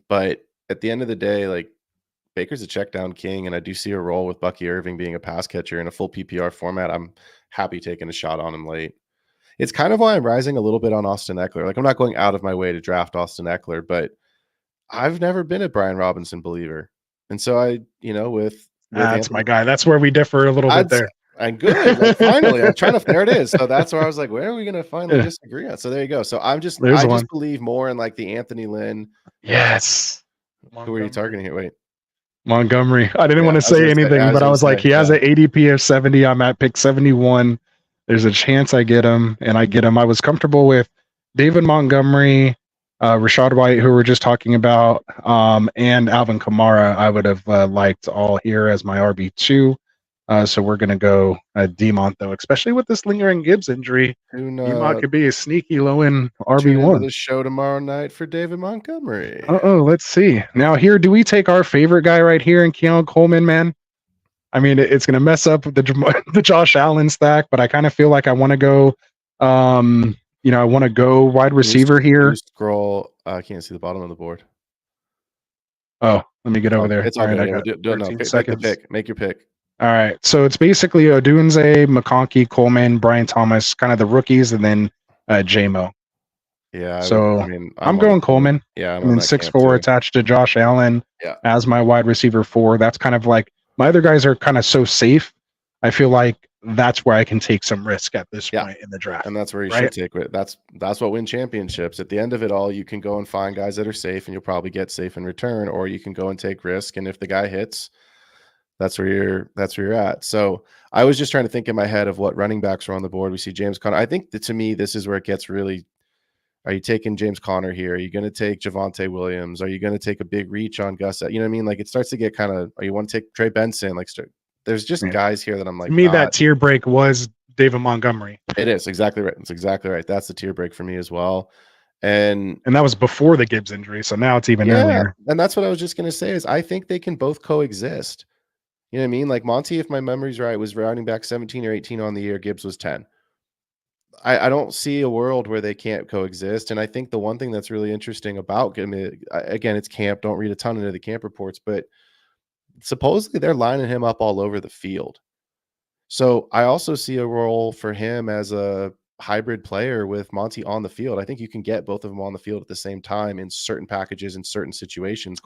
G: but at the end of the day, like Baker's a check down king, and I do see a role with Bucky Irving being a pass catcher in a full PPR format. I'm happy taking a shot on him late. It's kind of why I'm rising a little bit on Austin Eckler. Like I'm not going out of my way to draft Austin Eckler, but I've never been a Brian Robinson believer. And so I, with
F: that's
G: Anthony,
F: my guy. That's where we differ a little bit there.
G: I'm good. Like, finally, I'm trying to. There it is. So that's where I was like, where are we going to finally disagree on? So there you go. So I just believe more in like the Anthony Lynn.
F: Yes.
G: Who are you targeting here? Wait.
F: Montgomery. I didn't want to say anything, but I was like, he has an ADP of 70. I'm at pick 71. There's a chance I get him, and I get him. I was comfortable with David Montgomery, Rashad White, who we were just talking about, and Alvin Kamara. I would have liked all here as my RB2. So we're going to go D-Mont, though, especially with this lingering Gibbs injury. D-Mont could be a sneaky low-end RB1.
G: The show tomorrow night for David Montgomery.
F: Let's see. Now here, do we take our favorite guy right here in Keon Coleman, man? I mean, it's going to mess up the Josh Allen stack, but I kind of feel like I want to go, I want to go wide receiver here.
G: Scroll. I can't see the bottom of the board.
F: Oh, let me get over there.
G: It's all right.
F: I got 13 seconds.
G: Make your pick.
F: All right. So it's basically Odunze, McConkey, Coleman, Brian Thomas, kind of the rookies, and then J-Mo.
G: Yeah.
F: I'm going Coleman.
G: Yeah.
F: And then 6'4" attached to Josh Allen as my wide receiver 4. That's kind of like my other guys are kind of so safe. I feel like that's where I can take some risk at this point in the draft.
G: And that's where you should take it. That's what win championships. At the end of it all, you can go and find guys that are safe and you'll probably get safe in return, or you can go and take risk. And if the guy hits, that's where you're at. So I was just trying to think in my head of what running backs are on the board. We see James Conner. I think that to me, this is where it gets really, are you taking James Conner here? Are you going to take Javonte Williams? Are you going to take a big reach on Gus? You know what I mean? Like it starts to get kind of, or you want to take Trey Benson? Like there's just guys here that I'm like,
F: to me, that tier break was David Montgomery.
G: It is exactly right. It's exactly right. That's the tier break for me as well. And
F: that was before the Gibbs injury. So now it's even earlier.
G: And that's what I was just going to say is I think they can both coexist. You know what I mean? Like Monty, if my memory's right, was running back 17 or 18 on the year. Gibbs was 10. I don't see a world where they can't coexist. And I think the one thing that's really interesting about him, again, it's camp. Don't read a ton into the camp reports, but supposedly they're lining him up all over the field. So I also see a role for him as a hybrid player with Monty on the field. I think you can get both of them on the field at the same time in certain packages, in certain situations.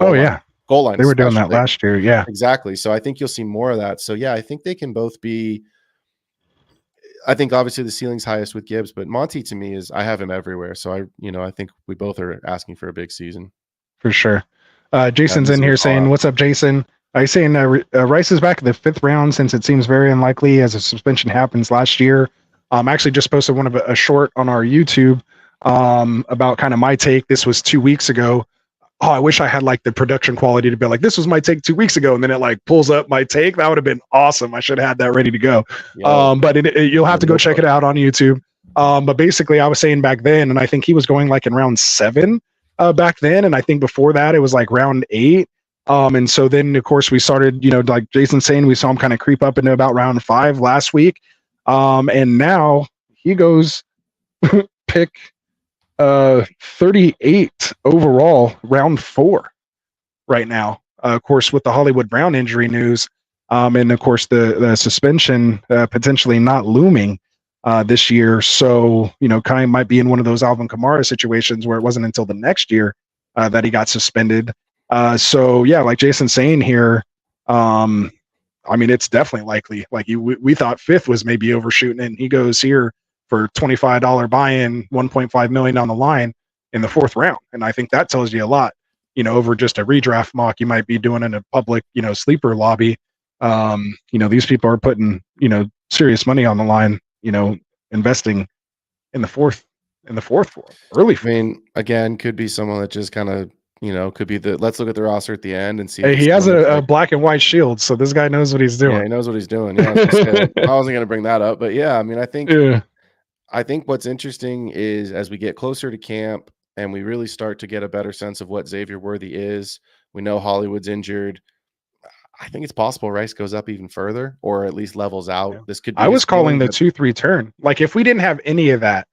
G: Goal line.
F: They were doing that last year. Yeah,
G: exactly. So I think you'll see more of that. So yeah, I think they can both be. I think obviously the ceiling's highest with Gibbs, but Monty to me I have him everywhere. So I think we both are asking for a big season
F: for sure. Jason's in here saying, "What's up, Jason?" I saying Rice is back in the 5th round since it seems very unlikely as a suspension happens last year. I actually just posted a short on our YouTube about kind of my take. This was 2 weeks ago. Oh, I wish I had like the production quality to be like, this was my take 2 weeks ago. And then it like pulls up my take. That would have been awesome. I should have had that ready to go. But you'll have to go check it out on YouTube. But basically I was saying back then, and I think he was going like in round 7 back then. And I think before that it was like round 8. And so then of course we started, like Jason's saying, we saw him kind of creep up into about round 5 last week. And now he goes pick 38 overall, round 4 right now. Of course, with the Hollywood Brown injury news, and of course the suspension potentially not looming this year. So, kind of might be in one of those Alvin Kamara situations where it wasn't until the next year that he got suspended. So yeah, like Jason's saying here, I mean, it's definitely likely. Like we thought 5th was maybe overshooting, and he goes here for $25 buy-in, $1.5 million on the line in the 4th round. And I think that tells you a lot, over just a redraft mock you might be doing in a public, sleeper lobby. These people are putting, serious money on the line, investing in the 4th early.
G: I mean, again, could be someone that just kind of, could be let's look at the roster at the end and see.
F: Hey, he has a black and white shield, so this guy knows what he's doing.
G: Yeah, he knows what he's doing. Yeah, I wasn't going to bring that up, but yeah, I mean, I think I think what's interesting is as we get closer to camp and we really start to get a better sense of what Xavier Worthy is, we know Hollywood's injured. I think it's possible Rice goes up even further or at least levels out.
F: Yeah.
G: This could be
F: I
G: his
F: was calling
G: ceiling,
F: the
G: but
F: 2-3 turn. Like if we didn't have any of that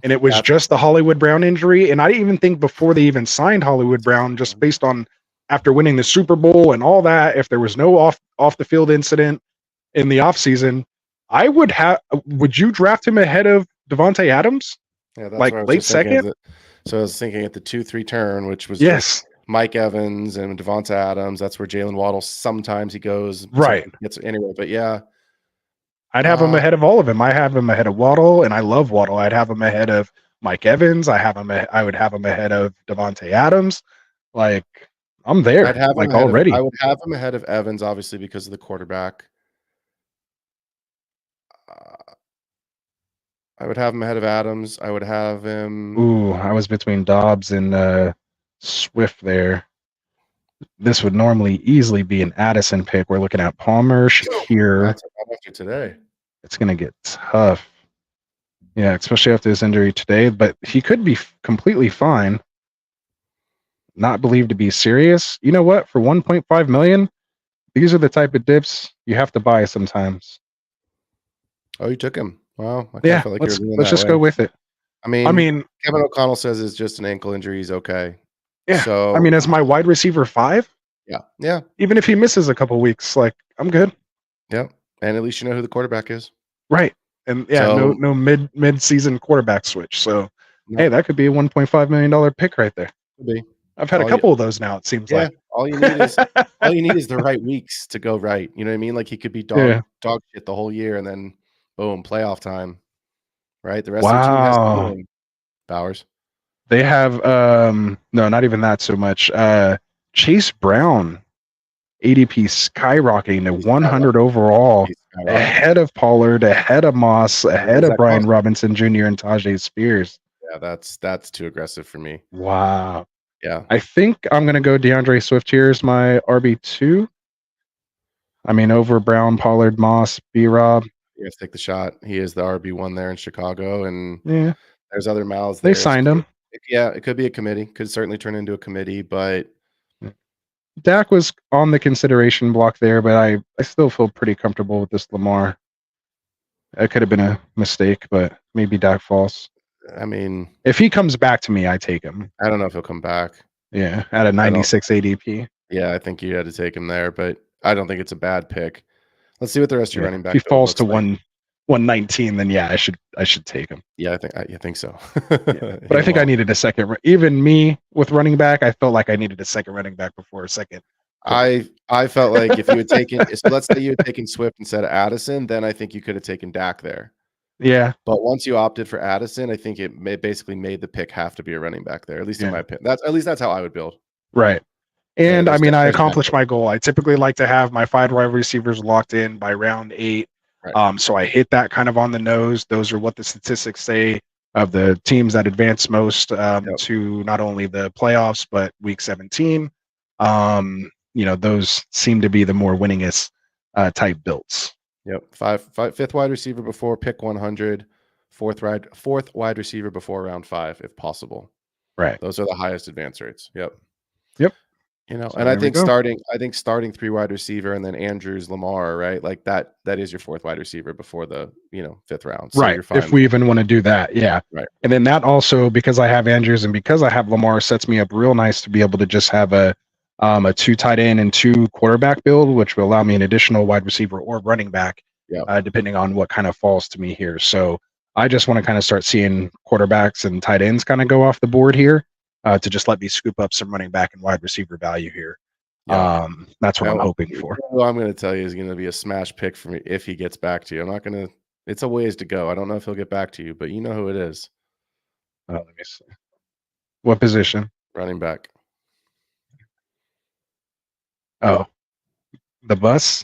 F: and it was
G: That's-
F: just the Hollywood Brown injury, and I didn't even think before they even signed Hollywood Brown, just based on after winning the Super Bowl and all that, if there was no off the field incident in the offseason, would you draft him ahead of Devontae Adams?
G: yeah, that's
F: Like
G: what I was
F: late
G: just thinking.
F: second?
G: So I was thinking at the 2-3 turn, which was
F: Yes.
G: Mike Evans and Devonta Adams. That's where Jalen Waddle sometimes he goes.
F: Right.
G: Anyway, but yeah.
F: I'd have him ahead of all of them. I have him ahead of Waddle, and I love Waddle. I'd have him ahead of Mike Evans. I would have him ahead of Devontae Adams. Like I'm there.
G: I'd have him
F: like
G: ahead
F: already.
G: I would have him ahead of Evans, obviously, because of the quarterback. I would have him ahead of Adams. I would have him.
F: Ooh, I was between Dobbs and Swift there. This would normally easily be an Addison pick. We're looking at Palmer, Shakir.
G: That's after today.
F: It's going to get tough. Yeah, especially after his injury today. But he could be completely fine. Not believed to be serious. You know what? For 1.5 million, these are the type of dips you have to buy sometimes.
G: Oh, you took him. Wow.
F: Yeah,
G: felt like
F: let's just go with it.
G: I mean, Kevin O'Connell says it's just an ankle injury. He's okay.
F: Yeah.
G: So
F: I mean, as my wide receiver 5,
G: yeah.
F: even if he misses a couple weeks, like I'm good.
G: Yeah. And at least you know who the quarterback is.
F: Right. And yeah,
G: So-
F: no mid-season quarterback switch. So
G: No.
F: hey, that could be a $1.5 million pick right there.
G: Could be.
F: I've had a couple of those now, it seems
G: Yeah.
F: like.
G: All you need is the right weeks to go right. You know what I mean? Like he could be dog shit the whole year and then boom, playoff time. Right? The rest of the team has to win. Bowers.
F: They have no, not even that so much. Chase Brown, ADP skyrocketing to 100 overall, ahead of Pollard, ahead of Moss, ahead of Brian Robinson Jr. and Tajay Spears.
G: Yeah, that's too aggressive for me.
F: Wow.
G: Yeah.
F: I think I'm gonna go DeAndre Swift here as my RB2. I mean, over Brown, Pollard, Moss, B-Rob.
G: You have to take the shot. He is the RB1 there in Chicago, and
F: Yeah,
G: there's other mouths
F: they
G: there.
F: signed him.
G: Yeah, it could be a committee. Could certainly turn into a committee, but
F: Dak was on the consideration block there, but I still feel pretty comfortable with this Lamar. It could have been a mistake, but maybe Dak falls.
G: I mean,
F: If he comes back to me, I take him.
G: I don't know if he'll come back.
F: Yeah, at a 96 ADP.
G: Yeah, I think you had to take him there, but I don't think it's a bad pick. Let's see what the rest of your running back.
F: If he falls to
G: looks like.
F: 119, then yeah, I should take him.
G: Yeah, I think so.
F: But I think I needed a second. Even me with running back, I felt like I needed a second running back before a second.
G: I felt like if you had taken, so let's say you had taken Swift instead of Addison, then I think you could have taken Dak there.
F: Yeah,
G: but once you opted for Addison, I think it basically made the pick have to be a running back there. At least in my opinion, that's how I would build.
F: Right. And
G: Yeah,
F: I mean, I
G: there's
F: accomplished my goal. I typically like to have my 5 wide receivers locked in by round 8.
G: Right.
F: So I hit that kind of on the nose. Those are what the statistics say of the teams that advance most to not only the playoffs but week 17. Those seem to be the more winningest type builds.
G: Yep. Fifth wide receiver before pick 100, fourth wide receiver before round 5, if possible.
F: Right.
G: Those are the highest advance rates. Yep.
F: So
G: and I think starting 3 wide receiver and then Andrews, Lamar, right? Like that is your 4th wide receiver before the 5th round. So
F: right.
G: you're fine.
F: If we even want to do that, yeah.
G: Right.
F: And then that also, because I have Andrews and because I have Lamar, sets me up real nice to be able to just have a 2 tight end and 2 quarterback build, which will allow me an additional wide receiver or running back, depending on what kind of falls to me here. So I just want to kind of start seeing quarterbacks and tight ends kind of go off the board here. To just let me scoop up some running back and wide receiver value here. That's what I'm hoping for.
G: What I'm going to tell you is going to be a smash pick for me if he gets back to you. I'm not going to. It's a ways to go. I don't know if he'll get back to you, but you know who it is.
F: Let me see. What position?
G: Running back.
F: Oh, the bus?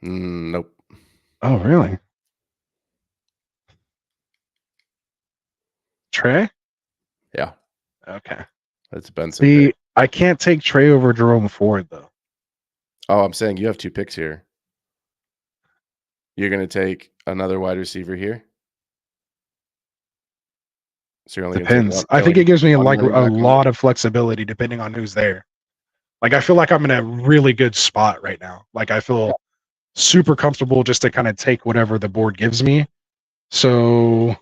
G: Nope.
F: Oh, really? Trey?
G: Yeah.
F: Okay.
G: That's Benson.
F: See, I can't take Trey over Jerome Ford, though.
G: Oh, I'm saying you have 2 picks here. You're going to take another wide receiver here? So you're only going to take
F: Depends.
G: one.
F: I think it gives me
G: one
F: like a
G: running back on it?
F: lot of flexibility depending on who's there. Like I feel like I'm in a really good spot right now. Like I feel super comfortable just to kind of take whatever the board gives me. So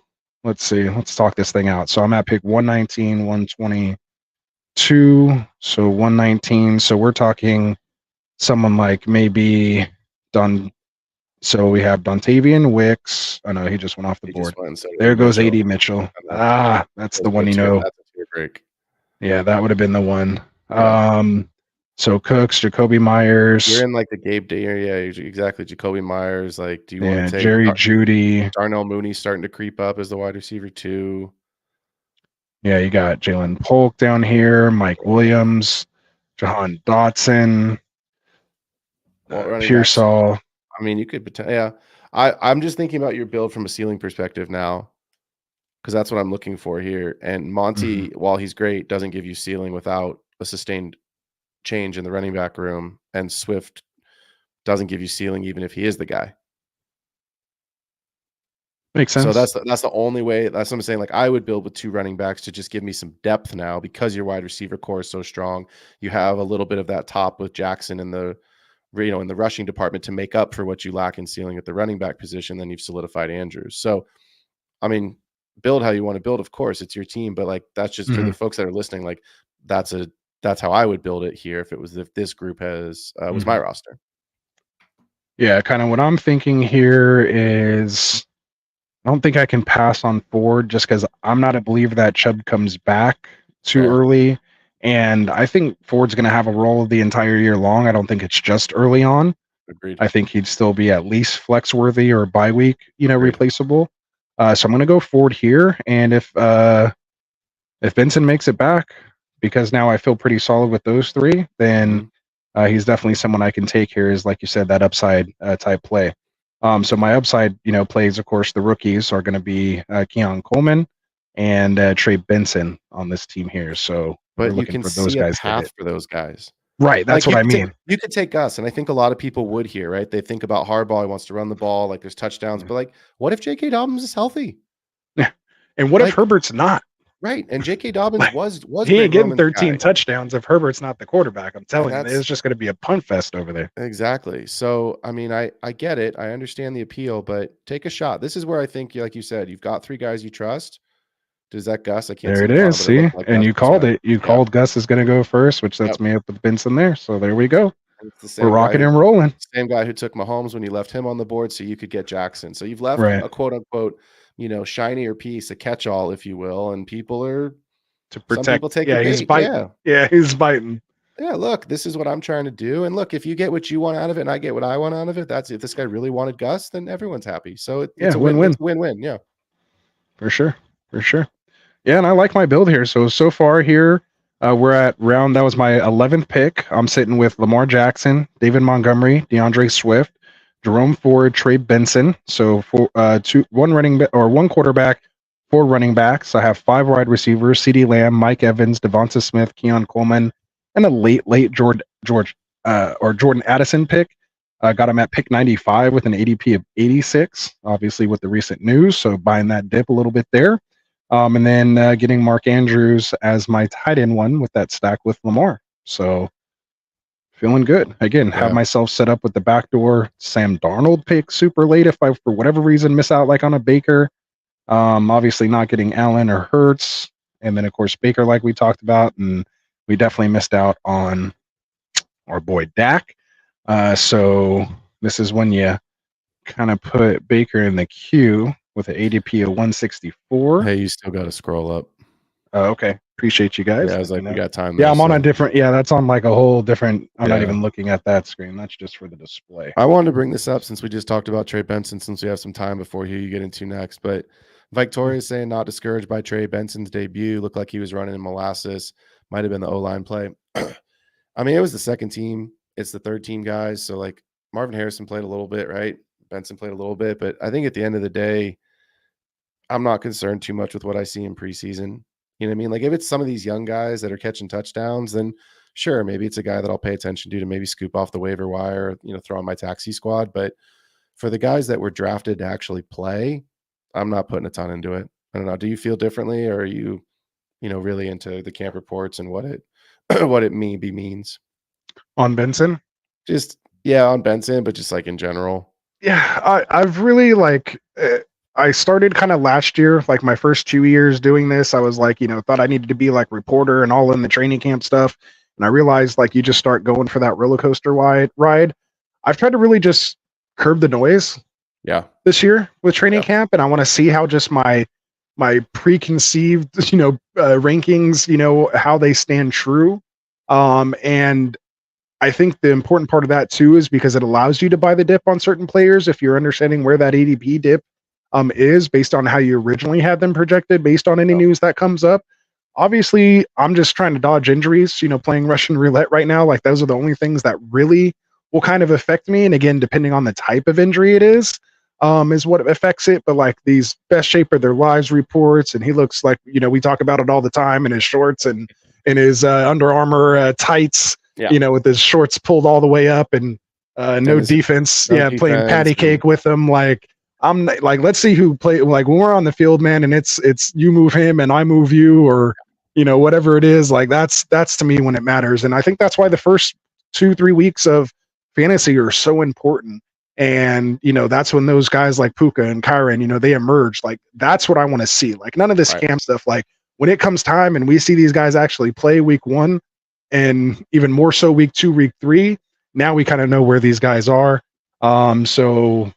F: let's see. Let's talk this thing out. So I'm at pick 119, 122. So 119. So we're talking someone like maybe Dun. So we have Dontavian Wicks. Oh no, he just went off the
G: He
F: board.
G: just went, so
F: There goes
G: Mitchell.
F: AD Mitchell.
G: That's
F: That's the one you know.
G: That's a tier break.
F: Yeah, that would have been the one.
G: Yeah.
F: So Cooks, Jacoby Myers.
G: You're in like the Gabe Day area. Exactly. Jacoby Myers. Like, do you want to take
F: Jerry Jeudy?
G: Darnell Mooney starting to creep up as the wide receiver too?
F: Yeah, you got Jalen Polk down here, Mike Williams, Jahan Dotson, Pearsall.
G: I mean, you could potentially. Yeah, I'm just thinking about your build from a ceiling perspective now, because that's what I'm looking for here. And Monty, while he's great, doesn't give you ceiling without a sustained change in the running back room, and Swift doesn't give you ceiling even if he is the guy.
F: Makes sense.
G: So that's the only way. That's what I'm saying. Like I would build with 2 running backs to just give me some depth now, because your wide receiver core is so strong. You have a little bit of that top with Jackson in the in the rushing department to make up for what you lack in ceiling at the running back position. Then you've solidified Andrews. So, I mean, build how you want to build. Of course, it's your team, but like that's just for the folks that are listening. Like that's how I would build it here if this group was my roster.
F: Yeah, kind of what I'm thinking here is I don't think I can pass on Ford just because I'm not a believer that Chubb comes back too early. And I think Ford's going to have a role the entire year long. I don't think it's just early on.
G: Agreed.
F: I think he'd still be at least flex worthy or bye week, replaceable. So I'm going to go Ford here. And if Benson makes it back, because now I feel pretty solid with those 3, then he's definitely someone I can take here. Is like you said, that upside type play. So my upside, plays, of course, the rookies are going to be Keon Coleman and Trey Benson on this team here. So
G: but you can see a path for those guys.
F: Right. That's what I mean.
G: You could take Gus, and I think a lot of people would here, right? They think about Harbaugh. He wants to run the ball. Like there's touchdowns, but like, what if J.K. Dobbins is healthy?
F: Yeah. And what if Herbert's not?
G: Right. And J.K. Dobbins was
F: he ain't getting 13 touchdowns if Herbert's not the quarterback. I'm telling you, it's just going to be a punt fest over there.
G: Exactly. So, I mean, I get it. I understand the appeal, but take a shot. This is where I think, like you said, you've got 3 guys you trust. Does that Gus? I can't.
F: There it is. See, and you called it. You called Gus is going to go first, which sets me up with Benson there. So there we go. We're rocking and rolling.
G: Same guy who took Mahomes when you left him on the board, so you could get Jackson. So you've left a quote unquote, shinier piece, a catch-all, if you will, and people are
F: to protect.
G: Some people take
F: he's biting. Yeah, he's biting.
G: Yeah, look, this is what I'm trying to do. And look, if you get what you want out of it and I get what I want out of it, that's if this guy really wanted Gus, then everyone's happy. So it's a win-win. Win-win, yeah.
F: For sure. Yeah, and I like my build here. So far here, we're at that was my 11th pick. I'm sitting with Lamar Jackson, David Montgomery, DeAndre Swift, Jerome Ford, Trey Benson. So for one quarterback, 4 running backs. I have 5 wide receivers: CeeDee Lamb, Mike Evans, Devonta Smith, Keon Coleman, and a late Jordan Addison pick. Got him at pick 95 with an ADP of 86. Obviously, with the recent news, so buying that dip a little bit there. And then getting Mark Andrews as my tight end one with that stack with Lamar. So feeling good. Again, have myself set up with the backdoor Sam Darnold pick super late if I, for whatever reason, miss out like on a Baker. Obviously not getting Allen or Hurts. And then, of course, Baker like we talked about. And we definitely missed out on our boy Dak. So this is when you kind of put Baker in the queue with an ADP of 164.
G: Hey, you still got to scroll up.
F: Okay. Appreciate you guys.
G: Yeah, I was like, we got time.
F: Yeah, I'm on a different. Yeah, that's on like a whole different. I'm not even looking at that screen. That's just for the display.
G: I wanted to bring this up since we just talked about Trey Benson, since we have some time before you get into next. But Victoria is saying not discouraged by Trey Benson's debut. Looked like he was running in molasses. Might have been the O-line play. I mean, it was the second team. It's the third team guys. So like Marvin Harrison played a little bit, right? Benson played a little bit, but I think at the end of the day, I'm not concerned too much with what I see in preseason. You know what I mean? Like if it's some of these young guys that are catching touchdowns, then sure, maybe it's a guy that I'll pay attention to maybe scoop off the waiver wire, throw on my taxi squad. But for the guys that were drafted to actually play, I'm not putting a ton into it. I don't know. Do you feel differently, or are you, really into the camp reports and what it what it means?
F: On Benson.
G: Just yeah, on Benson, but just like in general.
F: Yeah, I've really I started kind of last year, like my first 2 years doing this. I was like, thought I needed to be like reporter and all in the training camp stuff. And I realized like you just start going for that roller coaster ride. I've tried to really just curb the noise
G: Yeah.
F: this year with training
G: Yeah.
F: camp, and I want to see how just my preconceived, rankings, how they stand true. And I think the important part of that too is because it allows you to buy the dip on certain players if you're understanding where that ADP dip is based on how you originally had them projected, based on any news that comes up. Obviously, I'm just trying to dodge injuries, playing Russian roulette right now. Like those are the only things that really will kind of affect me. And again, depending on the type of injury it is what affects it. But like these best shape of their lives reports, and he looks like, we talk about it all the time in his shorts and in his Under Armour tights, with his shorts pulled all the way up and no defense. Playing patty cake with him. Like I'm like, let's see who play. Like when we're on the field, man, and it's you move him and I move you, or whatever it is. Like that's to me when it matters. And I think that's why the first 2-3 weeks of fantasy are so important. And that's when those guys like Puka and Kyron, they emerge. Like that's what I want to see. Like none of this camp stuff. Like when it comes time and we see these guys actually play week 1, and even more so week 2, week 3, now we kind of know where these guys are. So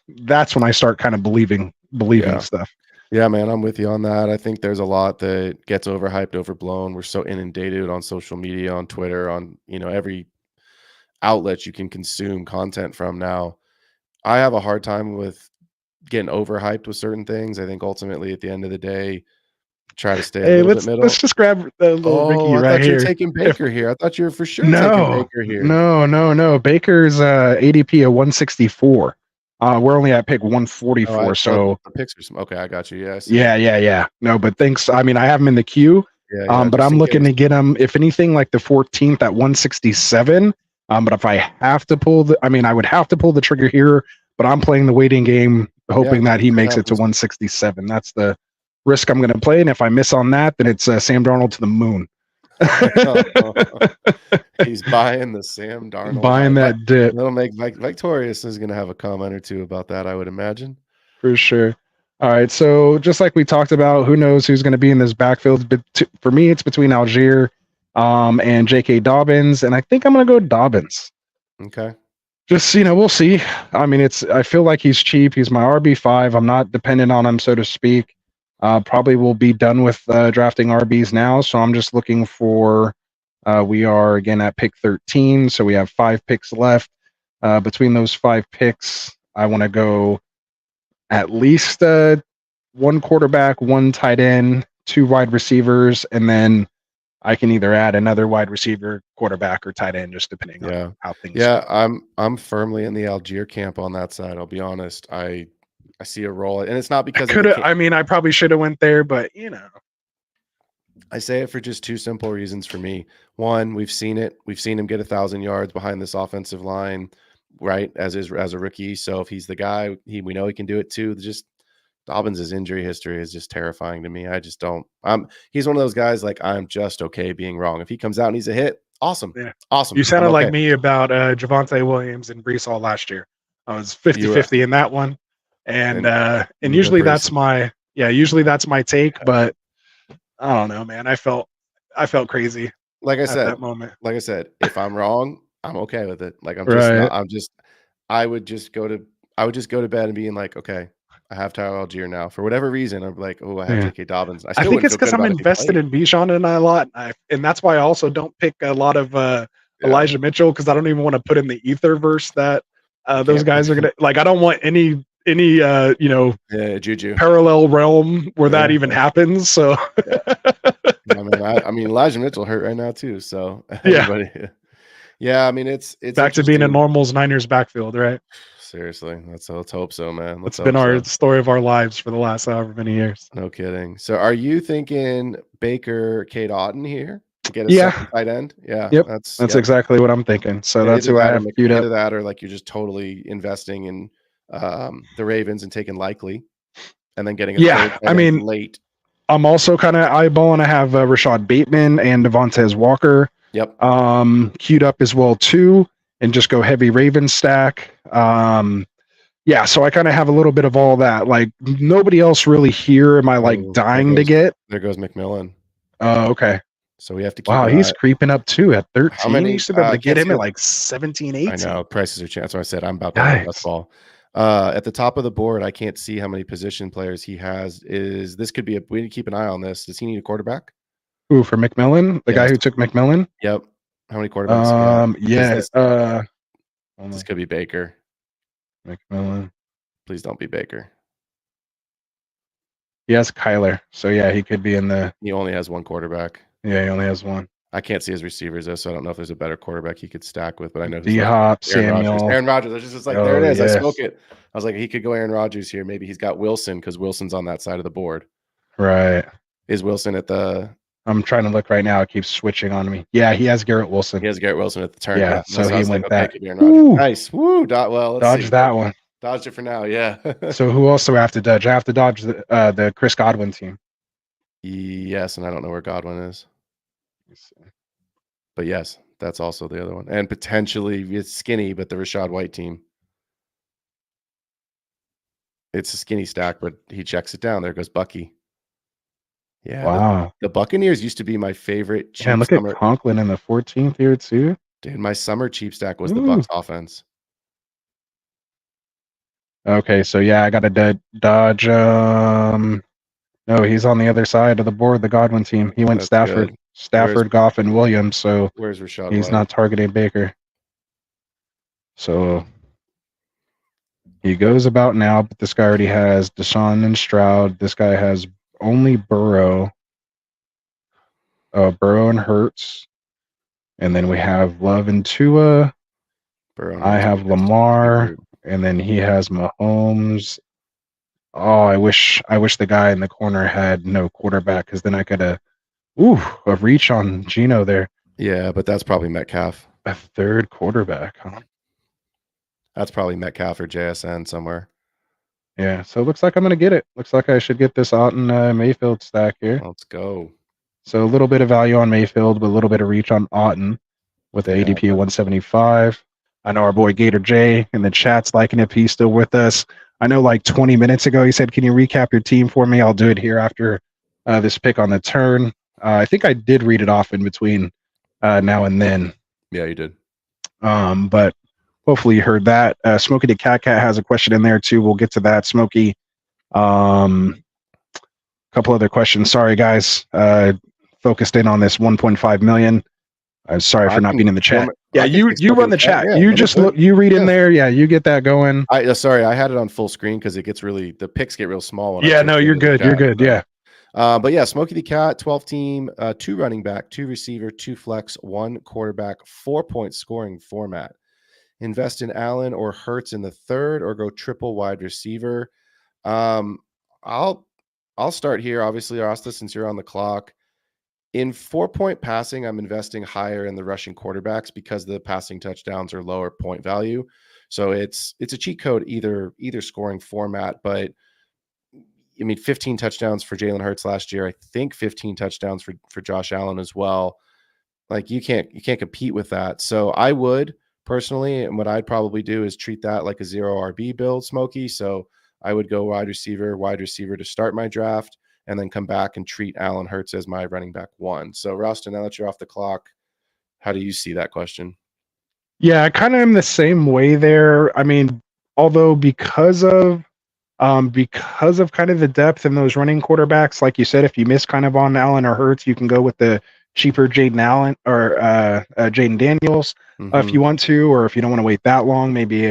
F: that's when I start kind of believing stuff.
G: Yeah, man, I'm with you on that. I think there's a lot that gets overhyped, overblown. We're so inundated on social media, on Twitter, on every outlet you can consume content from now. I have a hard time with getting overhyped with certain things. I think ultimately at the end of the day, try to stay a little bit middle.
F: Let's just grab the little Ricky right
G: thought
F: here.
G: You were taking Baker here. I thought you were for sure taking Baker here.
F: No. Baker's ADP of 164. We're only at pick 144. So
G: the picks are okay. I got you. Yes.
F: Yeah. No, but thanks. I mean, I have him in the queue. But I'm looking to get him, if anything, like the 14th at 167. But if I have to I would have to pull the trigger here, but I'm playing the waiting game, hoping that he makes it to 167. That's the risk I'm going to play. And if I miss on that, then it's Sam Darnold to the moon.
G: He's buying the Sam Darnold.
F: Buying that dip.
G: That'll make Victorious is going to have a comment or two about that, I would imagine.
F: For sure. All right. So just like we talked about, who knows who's going to be in this backfield? But for me, it's between Algier and J.K. Dobbins, and I think I'm going to go Dobbins.
G: Okay.
F: Just, we'll see. I mean, I feel like he's cheap. He's my RB5. I'm not dependent on him, so to speak. Probably will be done with drafting RBs now. So I'm just looking for, we are again at pick 13. So we have 5 picks left. Between those 5 picks, I want to go at least 1 quarterback, 1 tight end, 2 wide receivers, and then I can either add another wide receiver, quarterback, or tight end, just depending on how things go.
G: I'm firmly in the Algier camp on that side. I'll be honest. I see a role, and it's not because
F: I probably should have went there, but
G: I say it for just 2 simple reasons for me. One, we've seen it. We've seen him get 1,000 yards behind this offensive line, right? As a rookie. So if he's the guy, we know he can do it too. Just Dobbins' injury history is just terrifying to me. I just don't. He's one of those guys. Like I'm just okay being wrong. If he comes out and he's a hit, awesome. Yeah. Awesome.
F: You sounded like me about Javonte Williams and Brees Hall last year. I was 50-50 in that one. And usually that's my take, but I don't know, man. I felt crazy.
G: Like I said,
F: that moment.
G: Like I said, if I'm wrong, I'm okay with it. Like I would just go to bed and being like, okay, I have Tyler Algier now. For whatever reason, I'm like, I have J.K. Dobbins. I
F: think it's because I'm invested in Bijan and a lot, and that's why I also don't pick a lot of Elijah Mitchell, because I don't even want to put in the Etherverse that those guys are gonna like. I don't want any
G: Juju
F: parallel realm where that even happens. So
G: I mean Elijah Mitchell hurt right now too. So yeah, I mean it's
F: back to being a Normals Niners backfield, right?
G: Seriously, let's hope so, man.
F: It's been our story of our lives for the last however many years.
G: No kidding. So are you thinking Baker, Kate Otten here to get a second tight end? Yeah.
F: Yep. That's exactly what I'm thinking. So that's who I have queued up.
G: That, or like you're just totally investing in the Ravens and taking Likely. and then getting a
F: Yeah,
G: third
F: I
G: tight end
F: mean,
G: late.
F: I'm also kind of eyeballing. I have Rashad Bateman and Devontae Walker
G: Yep.
F: queued up as well too, and just go heavy Raven stack. Yeah, so I kind of have a little bit of all that. Like nobody else really here am I like
G: Oh,
F: dying to get.
G: There goes McMillan.
F: Oh, okay.
G: So we have to keep
F: Wow,
G: an
F: he's
G: eye.
F: creeping up too at 13.
G: How many?
F: You used to be able to get
G: can't
F: him
G: see
F: at
G: it.
F: like 17, 18.
G: I know prices are changing. That's why I said I'm about to have a best
F: Yikes.
G: ball. At the top of the board, I can't see how many position players he has. This could be we need to keep an eye on this. Does he need a quarterback?
F: Ooh, for McMillan, the guy
G: Yes.
F: who took McMillan.
G: Yep. How many quarterbacks?
F: Yeah.
G: This could be Baker.
F: McMillan.
G: Please don't be Baker.
F: He has Kyler, so yeah, he could be in the.
G: He only has one quarterback.
F: Yeah, he only has one.
G: I can't see his receivers though, so I don't know if there's a better quarterback he could stack with. But I know
F: D-Hop, Samuel.
G: Aaron Rodgers. I was just like, there it is. I spoke it. I was like, he could go Aaron Rodgers here. Maybe he's got Wilson because Wilson's on that side of the board.
F: Right.
G: Is Wilson at the?
F: I'm trying to look right now. It keeps switching on me. Yeah, he has Garrett Wilson.
G: He has Garrett Wilson at the turn.
F: Yeah, so he went back.
G: Woo. Nice. Woo. Well, let's
F: dodge
G: see.
F: that one.
G: Dodged it for now. Yeah.
F: So who else do I have to dodge? I have to dodge the Chris Godwin team.
G: Yes, and I don't know where Godwin is. But yes, that's also the other one. And potentially it's skinny, but the Rachaad White team. It's a skinny stack, but he checks it down. There goes Bucky. Yeah.
F: Wow.
G: The Buccaneers used to be my favorite.
F: Yeah, look at Conklin in the 14th here too.
G: Dude, my summer cheap stack was the Bucks offense.
F: Okay, so yeah, I got to dodge. No, he's on the other side of the board. The Godwin team. He went
G: That's
F: Stafford,
G: good.
F: Stafford, Goff, and Williams. So
G: Where's Rachaad
F: he's
G: White?
F: not targeting Baker. So he goes about now, but this guy already has Deshaun and Stroud. This guy has only Burrow. Burrow and Hurts. And then we have Love and Tua. I have Lamar. And then he has Mahomes. Oh, I wish the guy in the corner had no quarterback, because then I could a reach on Geno there.
G: Yeah, but that's probably Metcalf.
F: A third quarterback, huh?
G: That's probably Metcalf or JSN somewhere.
F: Yeah, so it looks like I'm gonna get it. Looks like I should get this Otten Mayfield stack here.
G: Let's go.
F: So a little bit of value on Mayfield, but a little bit of reach on Otten with the ADP of 175. I know our boy Gator J in the chat's liking it. He's still with us. I know like 20 minutes ago he said, "Can you recap your team for me?" I'll do it here after this pick on the turn. I think I did read it off in between now and then.
G: Yeah, you did.
F: But hopefully you heard that. Smokey the Cat has a question in there too. We'll get to that. Smokey. Couple other questions. Sorry guys. Focused in on this 1.5 million. I'm sorry for not being in the chat. Yeah, you run the chat.
G: Yeah,
F: you just look. You read in there. Yeah, you get that going.
G: Sorry, I had it on full screen because it gets the picks get real small.
F: Yeah, no, you're good. You're good. Yeah.
G: But yeah, Smokey the Cat, 12 team, 2 running back, 2 receiver, 2 flex, 1 quarterback, 4-point scoring format. Invest in Allen or Hurts in the third, or go triple wide receiver. I'll start here. Obviously, Rasta, since you're on the clock. In 4-point passing, I'm investing higher in the rushing quarterbacks because the passing touchdowns are lower point value. So it's a cheat code either scoring format, but I mean 15 touchdowns for Jalen Hurts last year. I think 15 touchdowns for Josh Allen as well. Like you can't compete with that. So I would personally, and what I'd probably do is treat that like a 0 RB build, Smokey. So I would go wide receiver to start my draft, and then come back and treat Allen Hurts as my running back 1. So, Rasta, now that you're off the clock, how do you see that question?
F: Yeah, I kind of am the same way there. I mean, although because of kind of the depth in those running quarterbacks, like you said, if you miss kind of on Allen or Hurts, you can go with the cheaper Jaden Allen or Jaden Daniels if you want to, or if you don't want to wait that long, maybe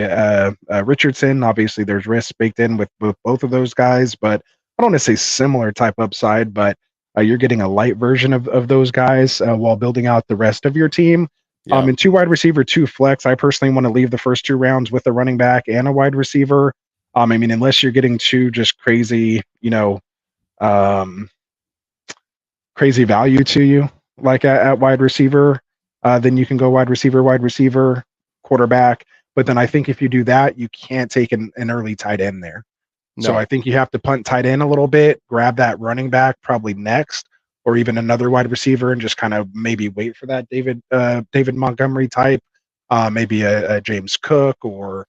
F: Richardson. Obviously, there's risk baked in with both of those guys, but I don't want to say similar type upside, but you're getting a light version of those guys while building out the rest of your team.
G: Yeah.
F: In 2 wide receiver, 2 flex, I personally want to leave the first 2 rounds with a running back and a wide receiver. I mean, unless you're getting 2 just crazy, crazy value to you, like at wide receiver, then you can go wide receiver, quarterback. But then I think if you do that, you can't take an early tight end there. So
G: No.
F: I think you have to punt tight end a little bit, grab that running back probably next, or even another wide receiver, and just kind of maybe wait for that David Montgomery type, maybe a James Cook or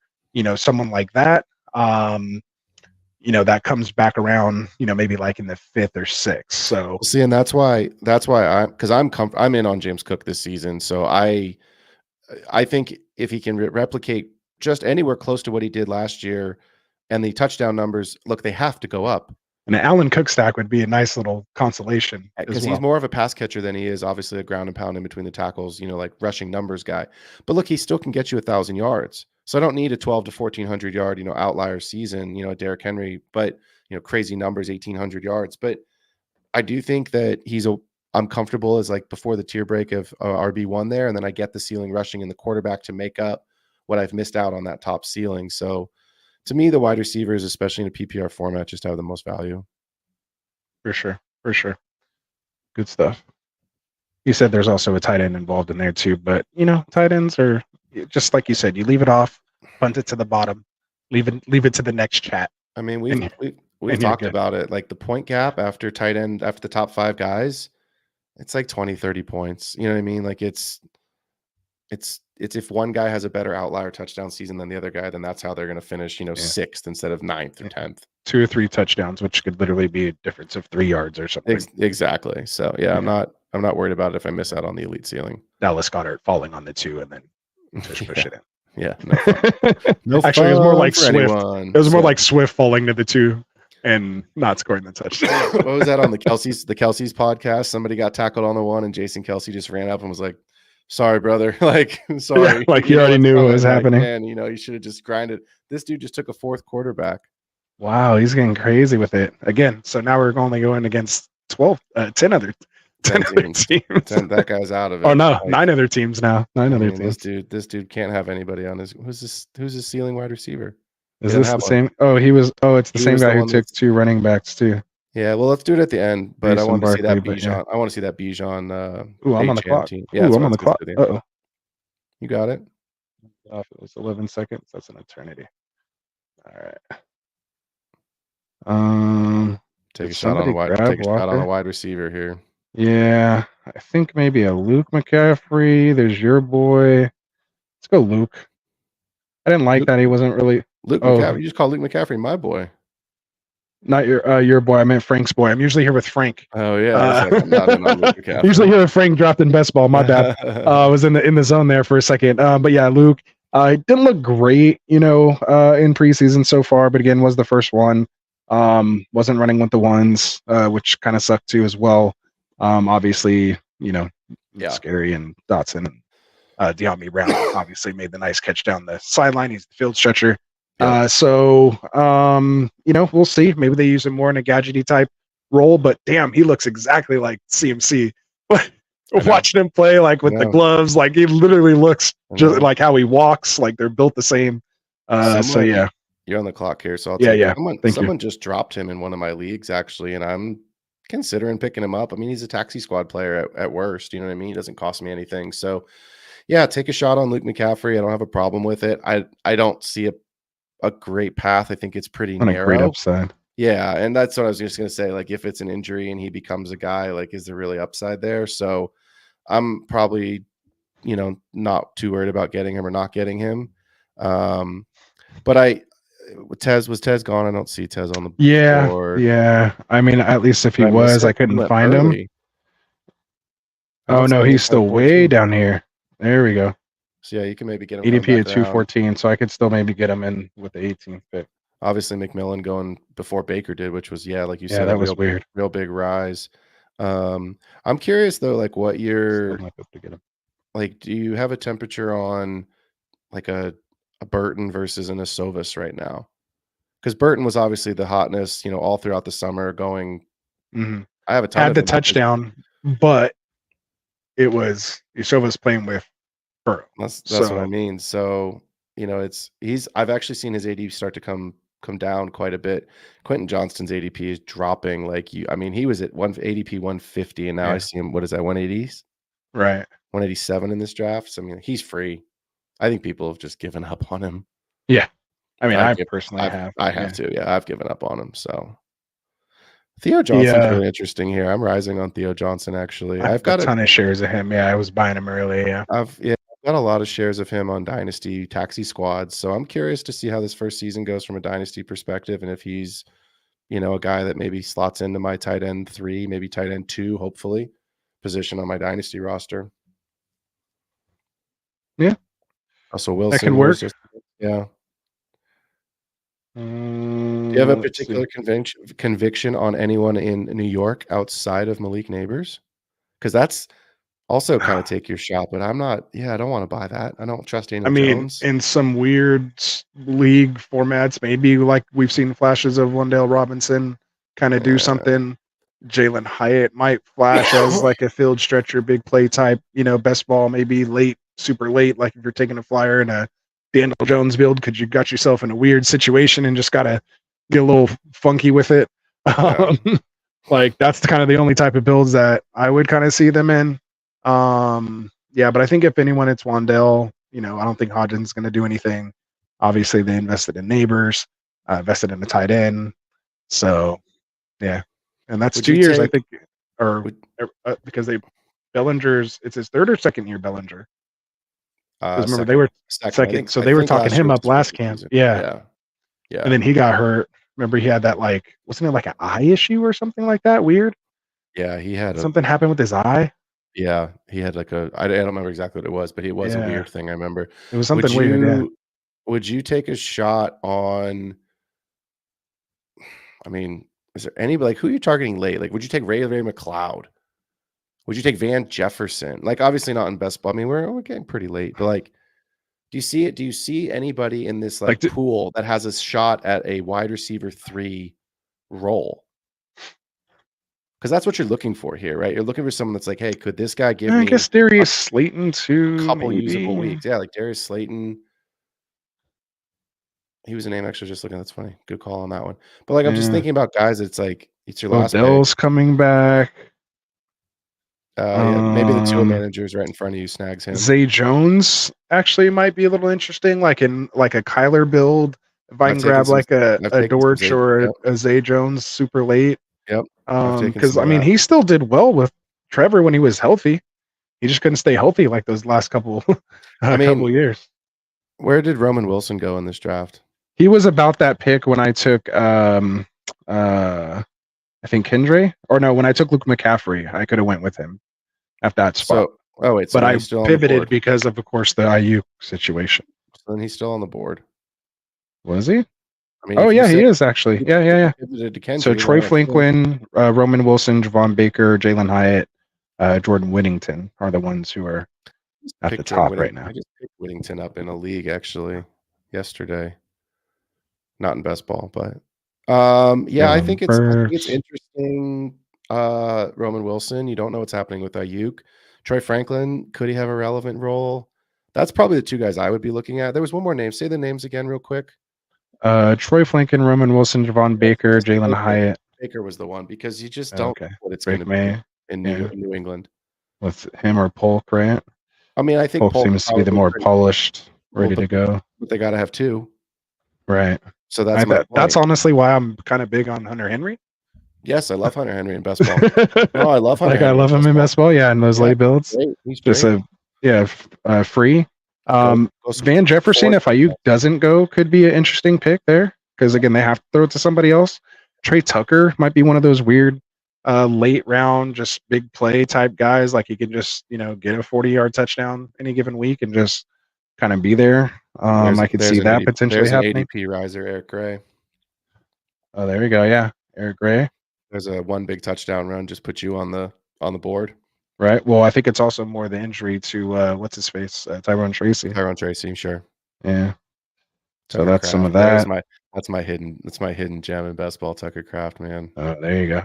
F: someone like that. That comes back around, maybe like in the 5th or 6th. So
G: See, and that's why I'm in on James Cook this season. So I think if he can replicate just anywhere close to what he did last year, and the touchdown numbers, look, they have to go up.
F: an Allen Cook stack would be a nice little consolation
G: Because
F: as well.
G: he's more of a pass catcher than he is obviously a ground and pound in between the tackles, like rushing numbers guy. But look, he still can get you 1,000 yards. So I don't need a 12 to 1,400 yard, outlier season, Derrick Henry, but crazy numbers, 1,800 yards. But I do think that I'm comfortable as like before the tier break of RB1 there, and then I get the ceiling rushing and the quarterback to make up what I've missed out on that top ceiling. So to me, the wide receivers, especially in a PPR format, just have the most value.
F: For sure. Good stuff. You said there's also a tight end involved in there too, but tight ends are just like you said. You leave it off, punt it to the bottom, leave it to the next chat.
G: I mean, we've talked about it. Like the point gap after tight end, after the top 5 guys, it's like 20, 30 points. You know what I mean? Like it's if one guy has a better outlier touchdown season than the other guy, then that's how they're going to finish, 6th instead of 9th or 10th.
F: 2 or 3 touchdowns, which could literally be a difference of 3 yards or something.
G: Exactly. So yeah, I'm not worried about it if I miss out on the elite ceiling.
F: Dallas Goedert falling on the 2 and then just push it in.
G: Yeah. No fun. No
F: Actually, it was more like
G: for
F: Swift.
G: anyone.
F: It was more like Swift falling to the 2 and not scoring the touchdown.
G: What was that on the Kelsey's podcast? Somebody got tackled on the 1 and Jason Kelsey just ran up and was like, "Sorry, brother." Like, sorry.
F: Yeah, like you already knew what was happening.
G: Man, you should have just grinded. This dude just took a 4th quarterback.
F: Wow, he's getting crazy with it again. So now we're only going against 10 other teams.
G: 10, that guy's out of it.
F: Oh no, 9 other teams now. 9 other teams.
G: This dude can't have anybody on his. Who's his ceiling wide receiver?
F: Is this the same? Oh, it's the same guy who took 2 running backs too.
G: Yeah, well, let's do it at the end. But I want to see that Bijan.
F: Yeah.
G: I want to see that Bijan.
F: Ooh, I'm on the clock.
G: Team. Yeah,
F: I'm on the clock. Uh-oh.
G: You got it.
F: Off, it was 11 seconds. That's an eternity. All right.
G: Take a shot on a wide receiver here.
F: Yeah, I think maybe a Luke McCaffrey. There's your boy. Let's go Luke. I didn't like that he wasn't really
G: McCaffrey. You just call Luke McCaffrey my boy.
F: Not your boy. I meant Frank's boy. I'm usually here with Frank.
G: Oh yeah. I'm not in on Luke McCaffrey.
F: Usually here with Frank dropped in best ball. My bad. I was in the zone there for a second. But yeah, Luke. Didn't look great, in preseason so far. But again, was the first one. Wasn't running with the ones, which kind of sucked too as well. Obviously, Scary and Dotson and De'Ami Brown obviously made the nice catch down the sideline. He's the field stretcher. Yeah. We'll see. Maybe they use him more in a gadgety type role, but damn, he looks exactly like CMC. Watching him play like with the gloves, like he literally looks just like how he walks, like they're built the same.
G: You're on the clock here, so I'll take
F: it.
G: Someone just dropped him in one of my leagues actually, and I'm considering picking him up. I mean, he's a taxi squad player at worst. You know what I mean? He doesn't cost me anything. So yeah, take a shot on Luke McCaffrey. I don't have a problem with it. I don't see a great path. I think it's pretty narrow.
F: A great upside.
G: Yeah, and that's what I was just gonna say. Like, if it's an injury and he becomes a guy, like, is there really upside there? So I'm probably, not too worried about getting him or not getting him. But was Tez gone? I don't see Tez on the board.
F: Yeah. I mean, at least if he was, I couldn't find him. Oh no, he's still way down here. There we go.
G: So yeah, you can maybe get him
F: ADP at 214, so I could still maybe get him in with the 18th pick.
G: Obviously, McMillan going before Baker did, which was like you said,
F: that was weird.
G: Real big rise. I'm curious though, like what you're like. Do you have a temperature on like a Burton versus an Asovis right now? Because Burton was obviously the hotness, all throughout the summer. Going, I have a ton
F: had the touchdown, but it was Asovis playing with Burrow.
G: That's what I mean. So I've actually seen his ADP start to come down quite a bit. Quentin Johnston's ADP is dropping. He was at ADP 150, and now I see him. What is that? 180s,
F: right?
G: 187 in this draft. So he's free. I think people have just given up on him.
F: Yeah, I mean, I
G: give
F: personally have.
G: I have
F: Yeah.
G: to. Yeah, I've given up on him. So Theo
F: He,
G: Johnson's really interesting here. I'm rising on Theo Johnson actually.
F: I have a ton of shares of him. Yeah, I was buying him early. Yeah.
G: I've got a lot of shares of him on Dynasty taxi squads. So I'm curious to see how this first season goes from a Dynasty perspective, and if he's, a guy that maybe slots into my tight end 3, maybe tight end 2, hopefully, position on my Dynasty roster.
F: Yeah.
G: Russell
F: That could
G: Wilson
F: work.
G: yeah. Do you have a
F: Let's see.
G: particular conviction on anyone in New York outside of Malik Neighbors? Because that's also kind of take your shot, but I'm not. Yeah, I don't want to buy that. I don't trust Daniel
F: I mean,
G: Jones.
F: in some weird league formats, maybe like we've seen flashes of Wandale Robinson kind of do something. Jalen Hyatt might flash as like a field stretcher, big play type, best ball, maybe late, super late. Like if you're taking a flyer in a Daniel Jones build, because you got yourself in a weird situation and just got to get a little funky with it. Like that's kind of the only type of builds that I would kind of see them in. Yeah, but I think if anyone, it's Wandale. I don't think Hodgins going to do anything. Obviously, they invested in Neighbors, invested in the tight end. So, yeah, and that's 2 years, I think, or because Bellinger's. It's his third or second year, Bellinger. Because remember they were second, so they were talking him up last camp. Yeah, and then he got hurt. Remember he had that wasn't it like an eye issue or something like that? Weird.
G: Yeah, he had
F: something happened with his eye.
G: Yeah, he had I don't remember exactly what it was, but it was a weird thing. I remember
F: it was something weird. Yeah.
G: Would you take a shot on? I mean, is there anybody who are you targeting late? Would you take Ray McLeod? Would you take Van Jefferson? Obviously not in best ball. I mean, we're getting pretty late, but do you see it? Do you see anybody in this pool that has a shot at a wide receiver 3 role? Because that's what you're looking for here, right? You're looking for someone that's hey, could this guy give me?
F: I guess Darius Slayton too.
G: A couple usable weeks, yeah, Darius Slayton. He was a name actually just looking. That's funny. Good call on that one. But I'm just thinking about guys. It's it's your last
F: Odell's coming back.
G: Yeah, maybe the 2 managers right in front of you snags him.
F: Zay Jones actually might be a little interesting, in a Kyler build. If I can grab a Dortch or a Zay Jones super late.
G: Yep.
F: Because I mean, he still did well with Trevor when he was healthy. He just couldn't stay healthy those last couple couple years.
G: Where did Roman Wilson go in this draft?
F: He was about that pick when I took I think Kendre, or no, when I took Luke McCaffrey, I could have went with him at that spot. But I pivoted because of course the IU situation.
G: So then he's still on the board.
F: Was he?
G: I mean,
F: he is actually. Yeah.
G: Kendry,
F: So Troy Flinkwin, Roman Wilson, Javon Baker, Jalen Hyatt, Jordan Whittington are the ones who are at the top right now.
G: I just picked Whittington up in a league actually yesterday. Not in best ball, but I think it's interesting. Roman Wilson, you don't know what's happening with Ayuk. Troy Franklin, could he have a relevant role? That's probably the 2 guys I would be looking at. There was one more name. Say the names again real quick.
F: Troy Flinken, Roman Wilson, Javon Baker, Jalen Hyatt.
G: Baker was the one because you just don't know what it's going to be in New England.
F: With him or Polk, right?
G: I mean, I think
F: Polk seems to be the more polished, ready to go.
G: But they got to have 2.
F: Right.
G: So that's
F: honestly why I'm kind of big on Hunter Henry.
G: Yes, I love Hunter Henry in best ball. No, I love Hunter.
F: I love him in best ball. Yeah, in those late builds.
G: He's
F: just free. Van Jefferson, if Ayuk doesn't go, could be an interesting pick there because again they have to throw it to somebody else. Trey Tucker might be one of those weird late round, just big play type guys. He can just get a 40-yard touchdown any given week and just kind of be there. I could see that potentially happening.
G: ADP riser, Eric Gray.
F: Oh, there we go. Yeah, Eric Gray.
G: There's a one big touchdown run, just put you on the board.
F: Right. Well, I think it's also more the injury to what's his face, Tyrone Tracy.
G: Tyrone Tracy, sure.
F: Yeah. So
G: Tucker
F: that's
G: Kraft.
F: some of that.
G: That's my hidden gem in best ball, Tucker Kraft, man.
F: Oh, there you go.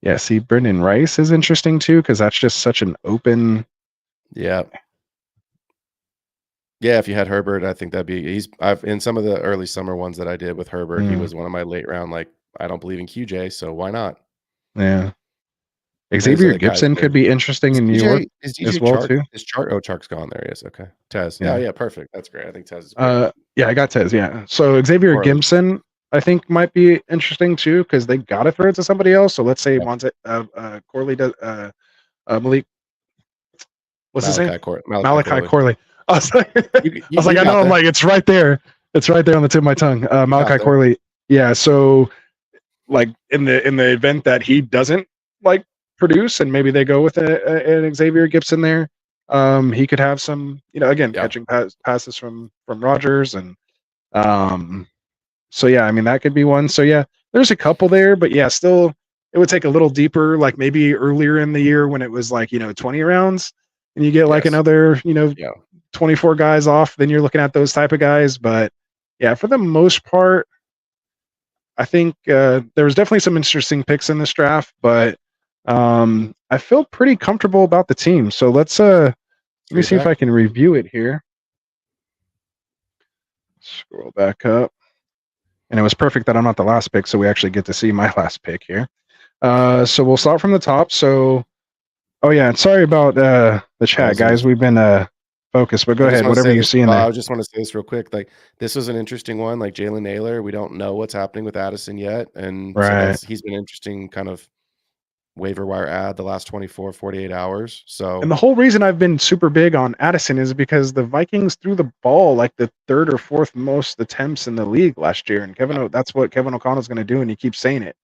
F: Yeah. See, Brendan Rice is interesting too because that's just such an open.
G: Yeah. Yeah, if you had Herbert, I think that'd be. I've in some of the early summer ones that I did with Herbert, he was one of my late round. I don't believe in QJ, so why not?
F: Yeah. Xavier
G: other guys
F: Gibson
G: there.
F: could be interesting in New York
G: Is
F: as
G: DJ
F: well
G: Chark?
F: too.
G: Is Chark? Oh, Chark's gone. There he is. Okay, Tez.
F: Yeah.
G: Yeah, perfect. That's great. I think Tez is great.
F: Yeah, I got Tez. Yeah, so Xavier
G: Corley.
F: Gibson, I think might be interesting too because they got to throw it to somebody else. So let's say Corley does Malik. What's his name? Malachi Corley. I was like, I know. I'm like, it's right there. It's right there on the tip of my tongue. Malachi Corley. Yeah. So, like in the event that he doesn't like produce, and maybe they go with an Xavier Gibson there, he could have some, again, catching passes from Rodgers, and so yeah, I mean that could be one. So yeah, there's a couple there, but yeah, still it would take a little deeper, like maybe earlier in the year when it was like 20 rounds. And you get like another, 24 guys off, then you're looking at those type of guys. But yeah, for the most part, I think there was definitely some interesting picks in this draft, but I feel pretty comfortable about the team. So let me see if I can review it here. Scroll back up. And it was perfect that I'm not the last pick, so we actually get to see my last pick here. So we'll start from the top. So oh yeah, sorry about the chat, guys. We've been focused, but go ahead. Whatever you see in there.
G: I just want to say this real quick. Like this was an interesting one. Like Jalen Naylor, we don't know what's happening with Addison yet, and so he's been interesting kind of waiver wire ad the last 24, 48 hours. So
F: and the whole reason I've been super big on Addison is because the Vikings threw the ball like the third or fourth most attempts in the league last year, and that's what Kevin O'Connell's going to do, and he keeps saying it.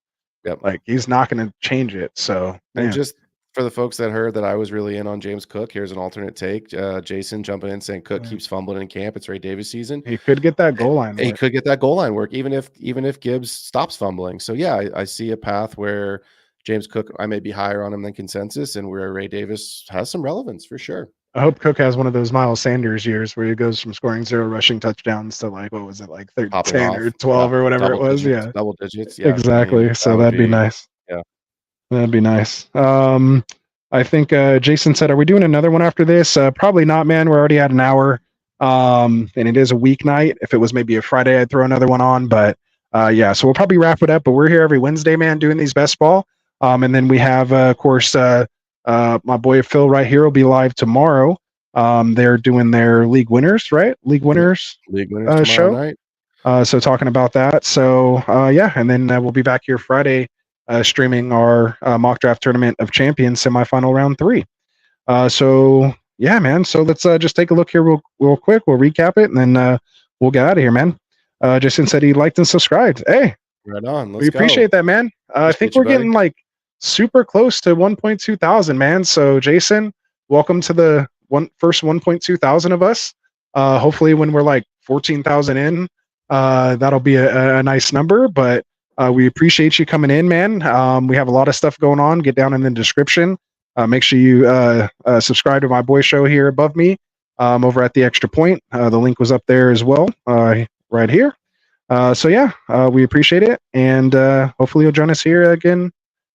G: Yep.
F: Like he's not going to change it. So
G: and just for the folks that heard that I was really in on James Cook, here's an alternate take. Jason jumping in saying Cook keeps fumbling in camp. It's Ray Davis season.
F: He could get that goal line.
G: He could get that goal line work, even if Gibbs stops fumbling. So yeah, I see a path where James Cook, I may be higher on him than consensus, and where Ray Davis has some relevance for sure.
F: I hope Cook has one of those Miles Sanders years where he goes from scoring 0 rushing touchdowns to like, what was it, like 13 or 12 or whatever it was?
G: Double digits. Yeah,
F: exactly. I mean, so that'd be nice.
G: Yeah,
F: that'd be nice. I think Jason said, are we doing another one after this? Probably not, man. We're already at an hour. And it is a weeknight. If it was maybe a Friday, I'd throw another one on. But yeah, so we'll probably wrap it up. But we're here every Wednesday, man, doing these best ball. And then we have, of course, my boy Phil right here will be live tomorrow. They're doing their league winners, right? League winners show. Night. So talking about that. So yeah, and then we'll be back here Friday streaming our mock draft tournament of champions semifinal round 3. So yeah, man. So let's just take a look here real quick. We'll recap it and then we'll get out of here, man. Jason said he liked and subscribed. Hey,
G: right on.
F: We appreciate that, man. I think we're getting like super close to 1.2 thousand, man. So Jason, welcome to the first 1.2 thousand of us. Hopefully when we're like 14,000 in, that'll be a nice number, but we appreciate you coming in, man. We have a lot of stuff going on. Get down in the description. Make sure you subscribe to my boy show here above me over at the Extra Point. The link was up there as well, right here. So yeah, we appreciate it. And hopefully you'll join us here again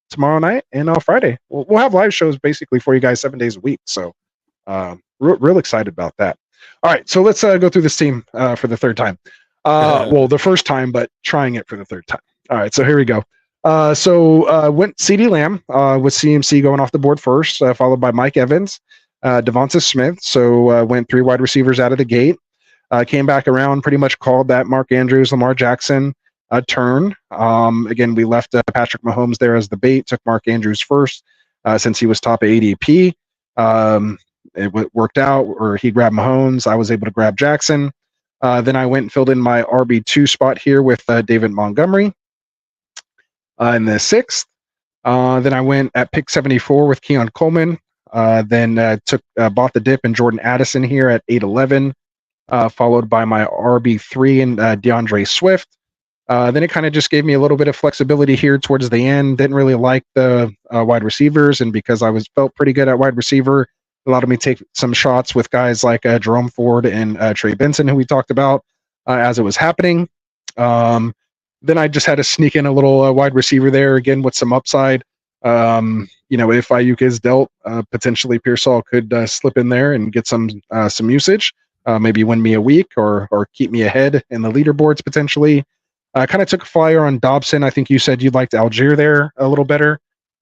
F: tomorrow night and on Friday. We'll have live shows basically for you guys 7 days a week. So real excited about that. All right, so let's go through this team for the third time. Well, the first time, but trying it for the third time. All right, so here we go. So went CeeDee Lamb with CMC going off the board first, followed by Mike Evans, Devonta Smith. So went 3 wide receivers out of the gate. Came back around, pretty much called that Mark Andrews, Lamar Jackson turn. Again, we left Patrick Mahomes there as the bait, took Mark Andrews first since he was top ADP. It worked out, or he grabbed Mahomes. I was able to grab Jackson. Then I went and filled in my RB2 spot here with David Montgomery in the 6th. Then I went at pick 74 with Keon Coleman. Then bought the dip in Jordan Addison here at 8-11, followed by my RB3 and DeAndre Swift. Then it kind of just gave me a little bit of flexibility here towards the end. Didn't really like the wide receivers, and because I felt pretty good at wide receiver, allowed me to take some shots with guys like Jerome Ford and Trey Benson, who we talked about as it was happening. Then I just had to sneak in a little wide receiver there again with some upside. If Ayuk is dealt, potentially Pearsall could slip in there and get some usage, maybe win me a week or keep me ahead in the leaderboards potentially. I kind of took a flyer on Dobson. I think you said you liked Algier there a little better.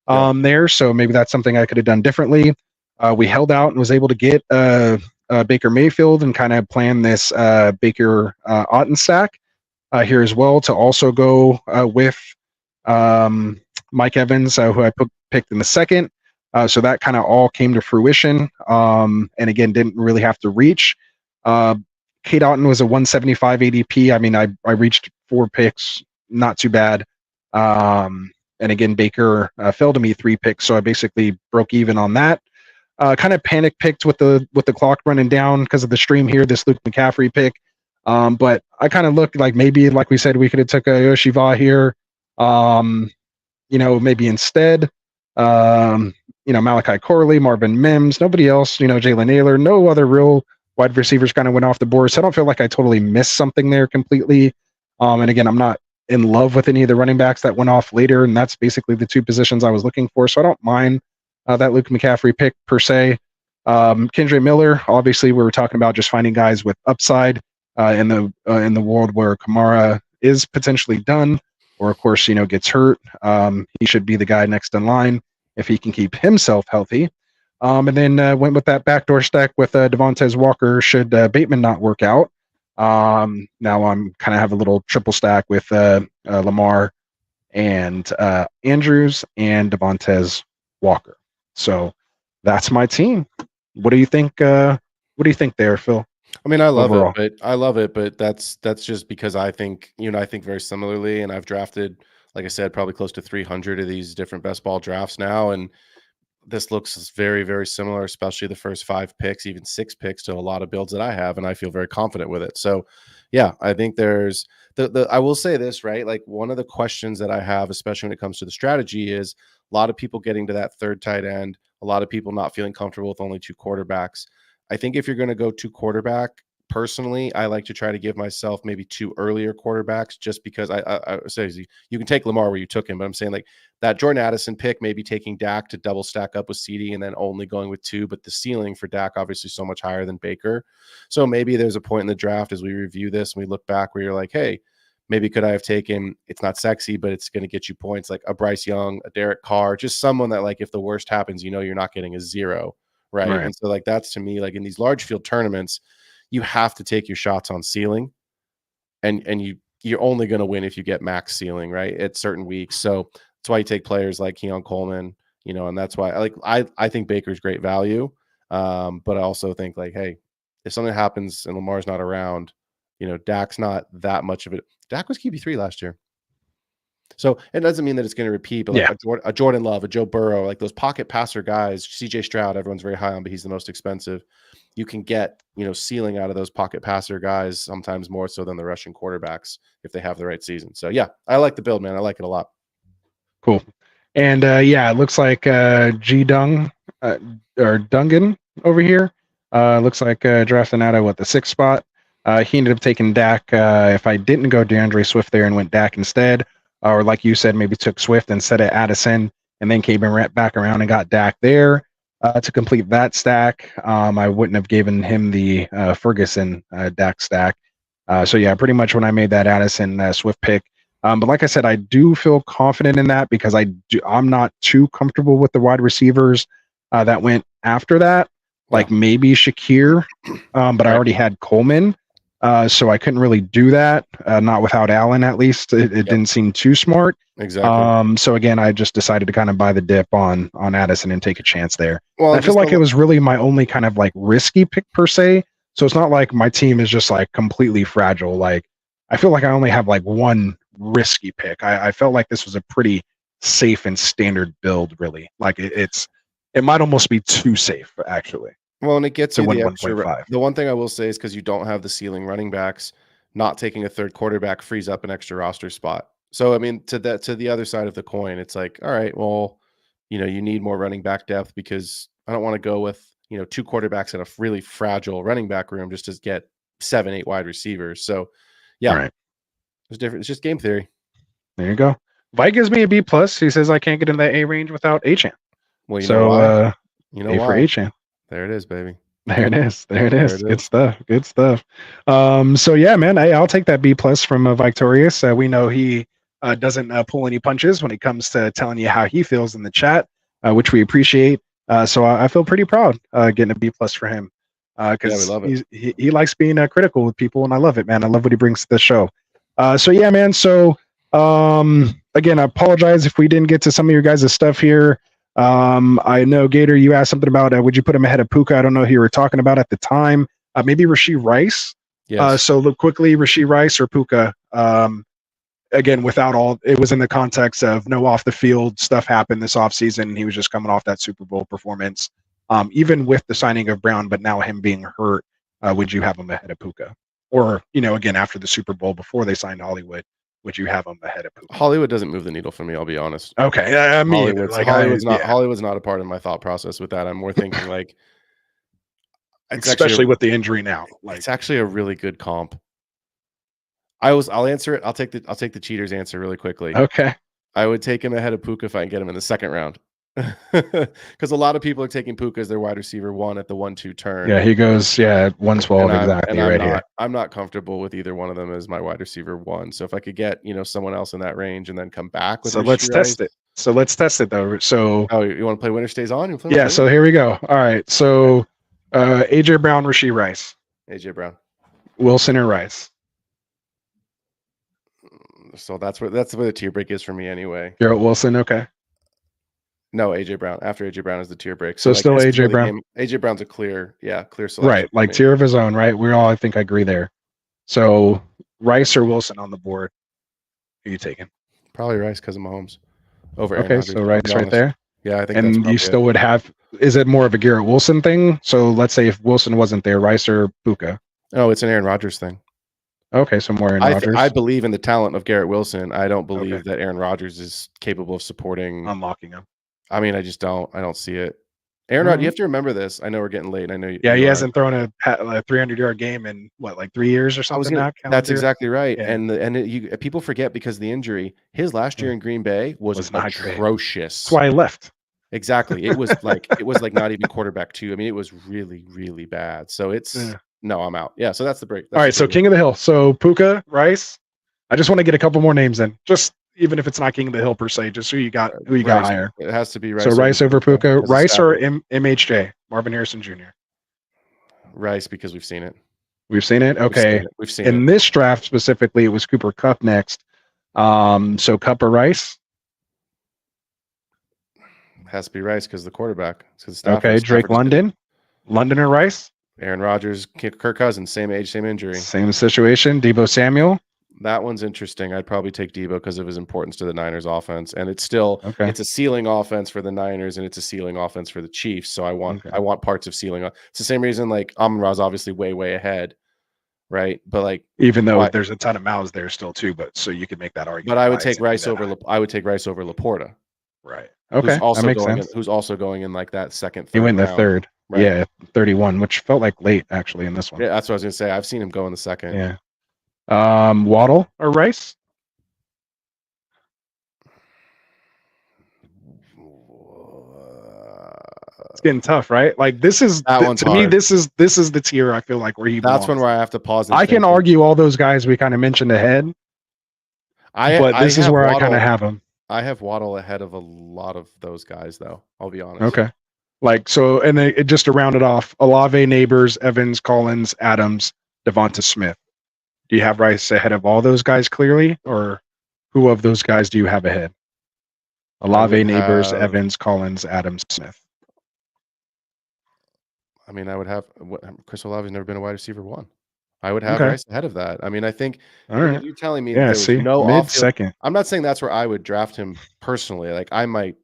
F: there. So maybe that's something I could have done differently. We held out and was able to get Baker Mayfield and kind of plan this Baker Otten stack here as well to also go with Mike Evans, who I picked in the second. So that kind of all came to fruition. And again, didn't really have to reach. Kate Otten was a 175 ADP. I mean, I reached 4 picks, not too bad. And again, Baker fell to me 3 picks, so I basically broke even on that. Kind of panic picked with the clock running down because of the stream here, this Luke McCaffrey pick. But I kind of looked like maybe, like we said, we could have took a Yoshiva here. Maybe instead. Malachi Corley, Marvin Mims, nobody else. Jalen Naylor, no other real wide receivers kind of went off the board. So I don't feel like I totally missed something there completely. And again, I'm not in love with any of the running backs that went off later, and that's basically the 2 positions I was looking for. So I don't mind that Luke McCaffrey pick per se. Kendre Miller, obviously, we were talking about just finding guys with upside in the world where Kamara is potentially done, or of course, gets hurt. He should be the guy next in line if he can keep himself healthy. And then went with that backdoor stack with Devontae Walker should Bateman not work out. Now I'm kind of have a little triple stack with Lamar and Andrews and Devontae Walker. So that's my team. What do you think? What do you think there, Phil?
G: I mean, I love
F: overall?
G: it, but that's just because I think I think very similarly, and I've drafted, like I said, probably close to 300 of these different best ball drafts now, and this looks very, very similar, especially the first 5 picks, even 6 picks to a lot of builds that I have, and I feel very confident with it. So, yeah, I think there's I will say this, right? Like, one of the questions that I have, especially when it comes to the strategy, is a lot of people getting to that third tight end, a lot of people not feeling comfortable with only 2 quarterbacks. I think if you're going to go 2 quarterback, personally, I like to try to give myself maybe 2 earlier quarterbacks, just because I say you can take Lamar where you took him, but I'm saying like that Jordan Addison pick, maybe taking Dak to double stack up with CD and then only going with 2, but the ceiling for Dak obviously so much higher than Baker. So maybe there's a point in the draft as we review this and we look back where you're like, hey, maybe could I have taken, it's not sexy, but it's going to get you points, like a Bryce Young, a Derek Carr, just someone that, like, if the worst happens, you're not getting a 0, right? And so like that's, to me, like in these large field tournaments, you have to take your shots on ceiling, and you're only going to win if you get max ceiling, right, at certain weeks. So that's why you take players like Keon Coleman, and that's why I think Baker's great value. But I also think, like, hey, if something happens and Lamar's not around, Dak's not that much of it. Dak was QB3 last year. So it doesn't mean that it's going to repeat, but like a Jordan Love, a Joe Burrow, like those pocket passer guys, CJ Stroud, everyone's very high on, but he's the most expensive. You can get, ceiling out of those pocket passer guys sometimes more so than the rushing quarterbacks if they have the right season. So yeah, I like the build, man. I like it a lot.
F: Cool. And it looks like G Dung or Dungan over here looks like drafting out of the 6th spot. He ended up taking Dak. If I didn't go DeAndre Swift there and went Dak instead, or like you said, maybe took Swift instead of Addison, and then came back around and got Dak there to complete that stack. I wouldn't have given him the Ferguson Dak stack. So yeah, pretty much when I made that Addison Swift pick. But like I said, I do feel confident in that because I'm not too comfortable with the wide receivers that went after that. Like maybe Shakir, but I already had Coleman. So I couldn't really do that, not without Allen, at least. It didn't seem too smart.
G: Exactly.
F: So again, I just decided to kind of buy the dip on Addison and take a chance there.
G: Well,
F: I feel like it was really my only kind of like risky pick per se. So it's not like my team is just like completely fragile. Like I feel like I only have like one risky pick. I felt like this was a pretty safe and standard build, really. Like it might almost be too safe, actually.
G: Well, and it gets you the extra.
F: 1.5.
G: The one thing I will say is because you don't have the ceiling running backs, not taking a 3rd quarterback frees up an extra roster spot. So I mean, to the other side of the coin, it's like, all right, well, you need more running back depth because I don't want to go with 2 quarterbacks in a really fragile running back room just to get 7, 8 wide receivers. So yeah, it's different. It's just game theory.
F: There you go. Vi gives me a B+. He says I can't get in that A range without Achane.
G: Well,
F: know why? A
G: why?
F: for Achane.
G: There it is, baby.
F: There it is. Good stuff. So yeah, man, I'll take that B+ from Victorious. We know he doesn't pull any punches when it comes to telling you how he feels in the chat, which we appreciate. So I feel pretty proud getting a B+ for him because
G: we love it.
F: he likes being critical with people, and I love it, man. I love what he brings to the show. So yeah, man. So again, I apologize if we didn't get to some of your guys' stuff here. I know Gator, you asked something about would you put him ahead of Puka? I don't know who you were talking about at the time. Maybe Rashee Rice.
G: Yes.
F: So look quickly, Rashee Rice or Puka. Again, without all, it was in the context of no off the field stuff happened this offseason. And he was just coming off that Super Bowl performance. Even with the signing of Brown, but now him being hurt, would you have him ahead of Puka? Or, again, after the Super Bowl, before they signed Hollywood, would you have him ahead of Puka?
G: Hollywood doesn't move the needle for me, I'll be honest.
F: Okay. I mean,
G: Hollywood's not a part of my thought process with that. I'm more thinking like,
F: especially with the injury now.
G: It's actually a really good comp. I'll answer it. I'll take the cheater's answer really quickly.
F: Okay.
G: I would take him ahead of Puka if I can get him in the second round. Because a lot of people are taking Puka as their wide receiver 1 at the 1-2 turn.
F: Yeah, he goes, at 112 exactly right here.
G: I'm not comfortable with either one of them as my wide receiver 1. So if I could get, someone else in that range and then come back with
F: let's test it. So let's test it though. So
G: you want to play winner stays on?
F: Yeah, so here we go. All right. So AJ Brown, Rashee Rice.
G: AJ Brown.
F: Wilson or Rice.
G: So that's where the tier break is for me anyway.
F: Garrett Wilson, okay.
G: No, AJ Brown. After AJ Brown is the tier break.
F: So still AJ Brown.
G: AJ Brown's a clear selection.
F: Right, like tier of his own, right? We all, I think, agree there. So Rice or Wilson on the board? Who are you taking?
G: Probably Rice because of Mahomes. Over Aaron
F: Okay,
G: Rodgers,
F: so Rice right there.
G: Yeah, I think.
F: And you still would have. Is it more of a Garrett Wilson thing? So let's say if Wilson wasn't there, Rice or Puka?
G: No, it's an Aaron Rodgers thing.
F: Okay, so more Aaron Rodgers.
G: I believe in the talent of Garrett Wilson. I don't believe that Aaron Rodgers is capable of supporting
F: unlocking him.
G: I mean, I just don't. I don't see it. Aaron Rodgers, you have to remember this. I know we're getting late. I know.
F: He hasn't thrown a 300-yard game in what, 3 years or something.
G: That's exactly right. Yeah. And people forget because of the injury. His last year in Green Bay was atrocious.
F: That's why I left.
G: Exactly. It was like not even quarterback 2. I mean, it was really, really bad. So no, I'm out. Yeah. So that's the break.
F: All right. So King of the Hill. So Puka, Rice. I just want to get a couple more names in. Just even if it's not King of the Hill per se, just who you got higher.
G: It has to be Rice.
F: So Rice over Puka. Rice or MHJ, Marvin Harrison Jr.
G: Rice, because we've seen it.
F: We've seen it. Okay.
G: We've seen
F: in this draft specifically, it was Cooper Kupp next. So Kupp or Rice?
G: Has to be Rice because the quarterback.
F: Okay. Drake London. London or Rice?
G: Aaron Rodgers, Kirk Cousins, same age, same injury.
F: Same situation. Debo Samuel.
G: That one's interesting. I'd probably take Debo because of his importance to the Niners offense. And it's still it's a ceiling offense for the Niners and it's a ceiling offense for the Chiefs. So I want parts of ceiling. It's the same reason like Amon-Ra's obviously way ahead. Right. But like
F: even though there's a ton of mouths there still too, but so you could make that argument.
G: But I would take Rice over Laporta.
F: Right. Okay.
G: Who's also going in like that second.
F: He went in the third. Right. Yeah, 31, which felt like late actually in this one.
G: Yeah, that's what I was gonna say. I've seen him go in the second.
F: Yeah. Waddle or Rice? It's getting tough, right? Like this is to me. This is the tier I feel like where he.
G: That's one where I have to pause.
F: I can argue all those guys we kind of mentioned ahead. But this is where I kind of have him.
G: I have Waddle ahead of a lot of those guys, though. I'll be honest.
F: Okay. Like so, and then just to round it off, Olave, Neighbors, Evans, Collins, Adams, Devonta Smith. Do you have Rice ahead of all those guys clearly, or who of those guys do you have ahead? Olave, Neighbors, Evans, Collins, Adams, Smith.
G: I mean, I would have Chris Olave's never been a wide receiver 1. I would have Rice ahead of that. I mean, I think if you're telling me
F: mid-second.
G: I'm not saying that's where I would draft him personally. Like I might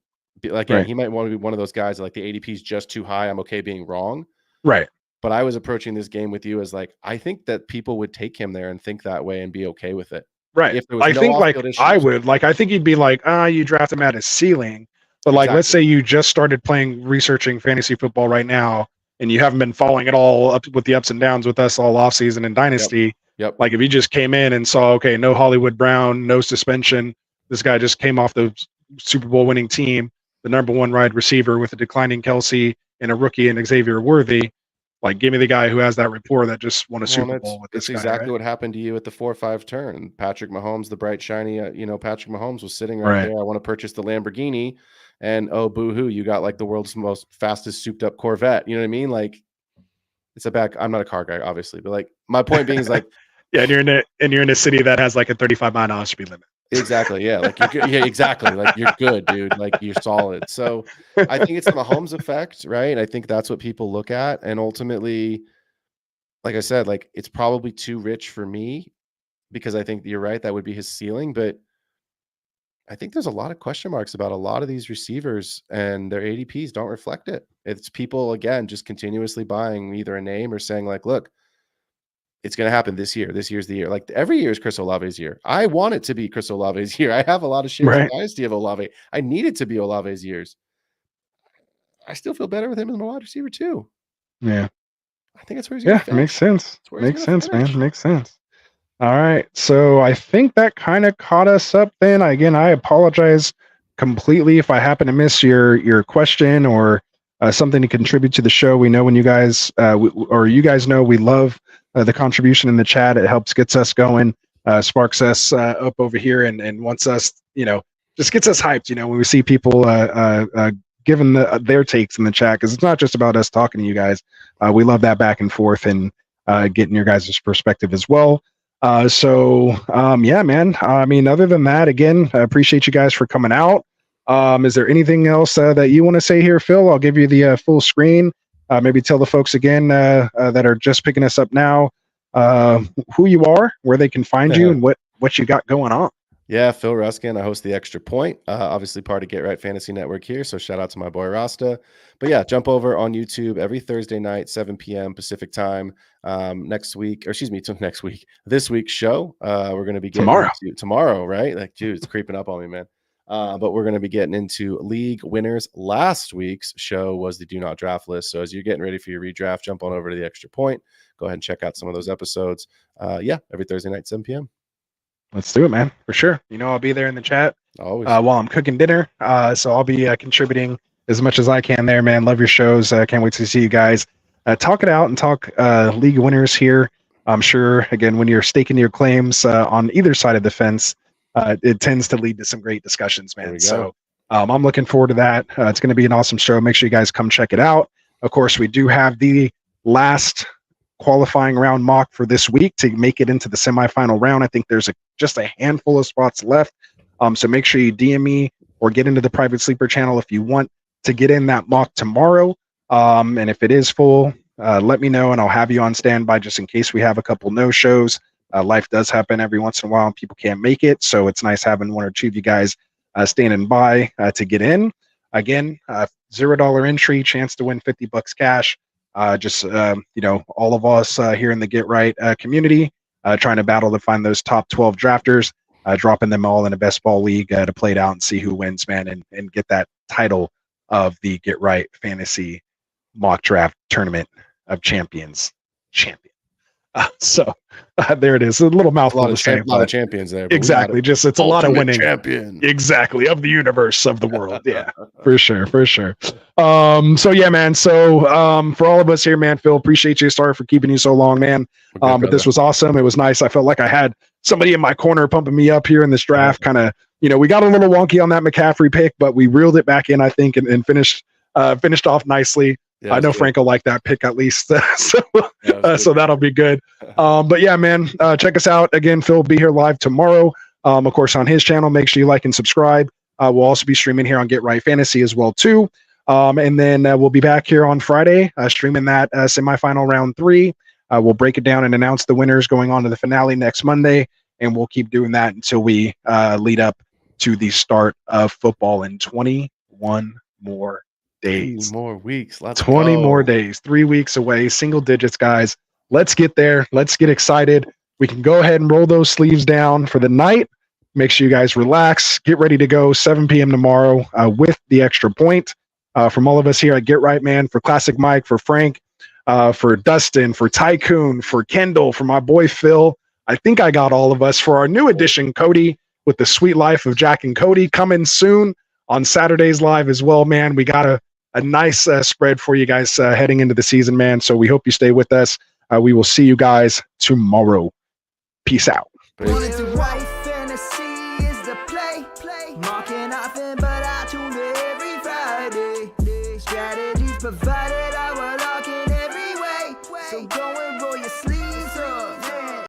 G: be like he might want to be one of those guys like the ADP is just too high. I'm okay being wrong.
F: Right.
G: But I was approaching this game with you as like I think that people would take him there and think that way and be okay with it.
F: Right. If there was I would I think he'd be like, you draft him at his ceiling. But like let's say you just started researching fantasy football right now. And you haven't been following it all up with the ups and downs with us all offseason and Dynasty.
G: Yep.
F: Like if you just came in and saw, okay, no Hollywood Brown, no suspension. This guy just came off the Super Bowl winning team, the #1 wide receiver with a declining Kelsey and a rookie and Xavier Worthy. Like, give me the guy who has that rapport that just won a
G: Well,
F: Super Bowl with this
G: it's
F: guy.
G: exactly
F: Right?
G: what happened to you at the 4-5 turn. Patrick Mahomes, the bright, shiny, Patrick Mahomes was sitting right
F: Right.
G: there. I want to purchase the Lamborghini. And oh, boo-hoo, you got like the world's most fastest souped up Corvette. You know what I mean? Like, it's a back. I'm not a car guy, obviously, but like my point being is like,
F: Yeah, and you're in a city that has like a 35-mile-an-hour speed limit.
G: exactly, yeah, like you're good. Yeah, exactly, like you're good, dude. Like you're solid. So I think it's the Mahomes effect, right? I think that's what people look at, and ultimately, like I said, like it's probably too rich for me because I think you're right. That would be his ceiling, but I think there's a lot of question marks about a lot of these receivers, and their ADPs don't reflect it. It's people again just continuously buying either a name or saying like, look, it's going to happen this year. This year's the year. Like every year is Chris Olave's year. I want it to be Chris Olave's year. I have a lot of shares of
F: Right.
G: dynasty of Olave. I need it to be Olave's years. I still feel better with him as my wide receiver too.
F: Yeah.
G: I think that's where he's going to finish.
F: Makes sense.
G: That's where he's
F: Makes
G: gonna
F: sense,
G: finish.
F: man. Makes sense. All right. So I think that kind of caught us up then. Again, I apologize completely if I happen to miss your question or something to contribute to the show. We know when you guys you guys know we love the contribution in the chat. It helps gets us going, sparks us up over here, and wants us, just gets us hyped. When we see people giving their takes in the chat, because it's not just about us talking to you guys. We love that back and forth and getting your guys' perspective as well. Yeah, man. I mean, other than that, again, I appreciate you guys for coming out. Is there anything else that you want to say here, Phil? I'll give you the full screen. Maybe tell the folks again that are just picking us up now who you are, where they can find you, and what you got going on.
G: Yeah, Phil Ruskin. I host the Extra Point, obviously part of Get Right Fantasy Network here. So shout out to my boy Rasta. But yeah, jump over on YouTube every Thursday night, 7 p.m. Pacific time. This week's show, we're going to be getting tomorrow, right? Like, dude, it's creeping up on me, man. But we're going to be getting into league winners. Last week's show was the Do Not Draft list. So as you're getting ready for your redraft, jump on over to the Extra Point. Go ahead and check out some of those episodes. Every Thursday night, 7 p.m.
F: Let's do it, man, for sure. I'll be there in the chat
G: always
F: while I'm cooking dinner. So I'll be contributing as much as I can there, man. Love your shows. Can't wait to see you guys talk it out and talk league winners here. I'm sure, again, when you're staking your claims on either side of the fence, it tends to lead to some great discussions, man. So I'm looking forward to that. It's going to be an awesome show. Make sure you guys come check it out. Of course, we do have the last qualifying round mock for this week to make it into the semifinal round. I think there's just a handful of spots left. So make sure you DM me or get into the private sleeper channel if you want to get in that mock tomorrow. And if it is full, let me know and I'll have you on standby just in case we have a couple no-shows. Life does happen every once in a while and people can't make it. So it's nice having one or two of you guys standing by to get in. Again, $0 entry, chance to win $50 cash. All of us here in the Get Right community trying to battle to find those top 12 drafters, dropping them all in a best ball league to play it out and see who wins, man, and get that title of the Get Right Fantasy Mock Draft Tournament of Champions champion. There it is. A little mouthful to say.
G: A lot of champions there.
F: Exactly. It's a lot of winning.
G: Champion.
F: Exactly. Of the universe, of the world. Yeah, for sure. Yeah, man. So for all of us here, man, Phil, appreciate you. Sorry for keeping you so long, man. But this was awesome. It was nice. I felt like I had somebody in my corner pumping me up here in this draft. Kind of, we got a little wonky on that McCaffrey pick, but we reeled it back in, I think, and finished off nicely. Yeah, I know Frank will like that pick at least, so that'll be good. But yeah, man, check us out again. Phil will be here live tomorrow, of course, on his channel. Make sure you like and subscribe. We'll also be streaming here on Get Right Fantasy as well too. And then we'll be back here on Friday streaming that semifinal round 3. We'll break it down and announce the winners going on to the finale next Monday, and we'll keep doing that until we lead up to the start of football in 21 more days.
G: 3 more weeks. Let's
F: 20
G: go.
F: more days. 3 weeks away. Single digits, guys. Let's get there. Let's get excited. We can go ahead and roll those sleeves down for the night. Make sure you guys relax. Get ready to go 7 p.m. tomorrow with the Extra Point. From all of us here at Get Right, man, for Classic Mike, for Frank, for Dustin, for Tycoon, for Kendall, for my boy Phil. I think I got all of us. For our new addition, Cody, with the Sweet Life of Jack and Cody, coming soon on Saturdays live as well, man. We gotta a nice spread for you guys heading into the season, man. So we hope you stay with us. We will see you guys tomorrow. Peace out.
G: Peace.
A: Wanted to wife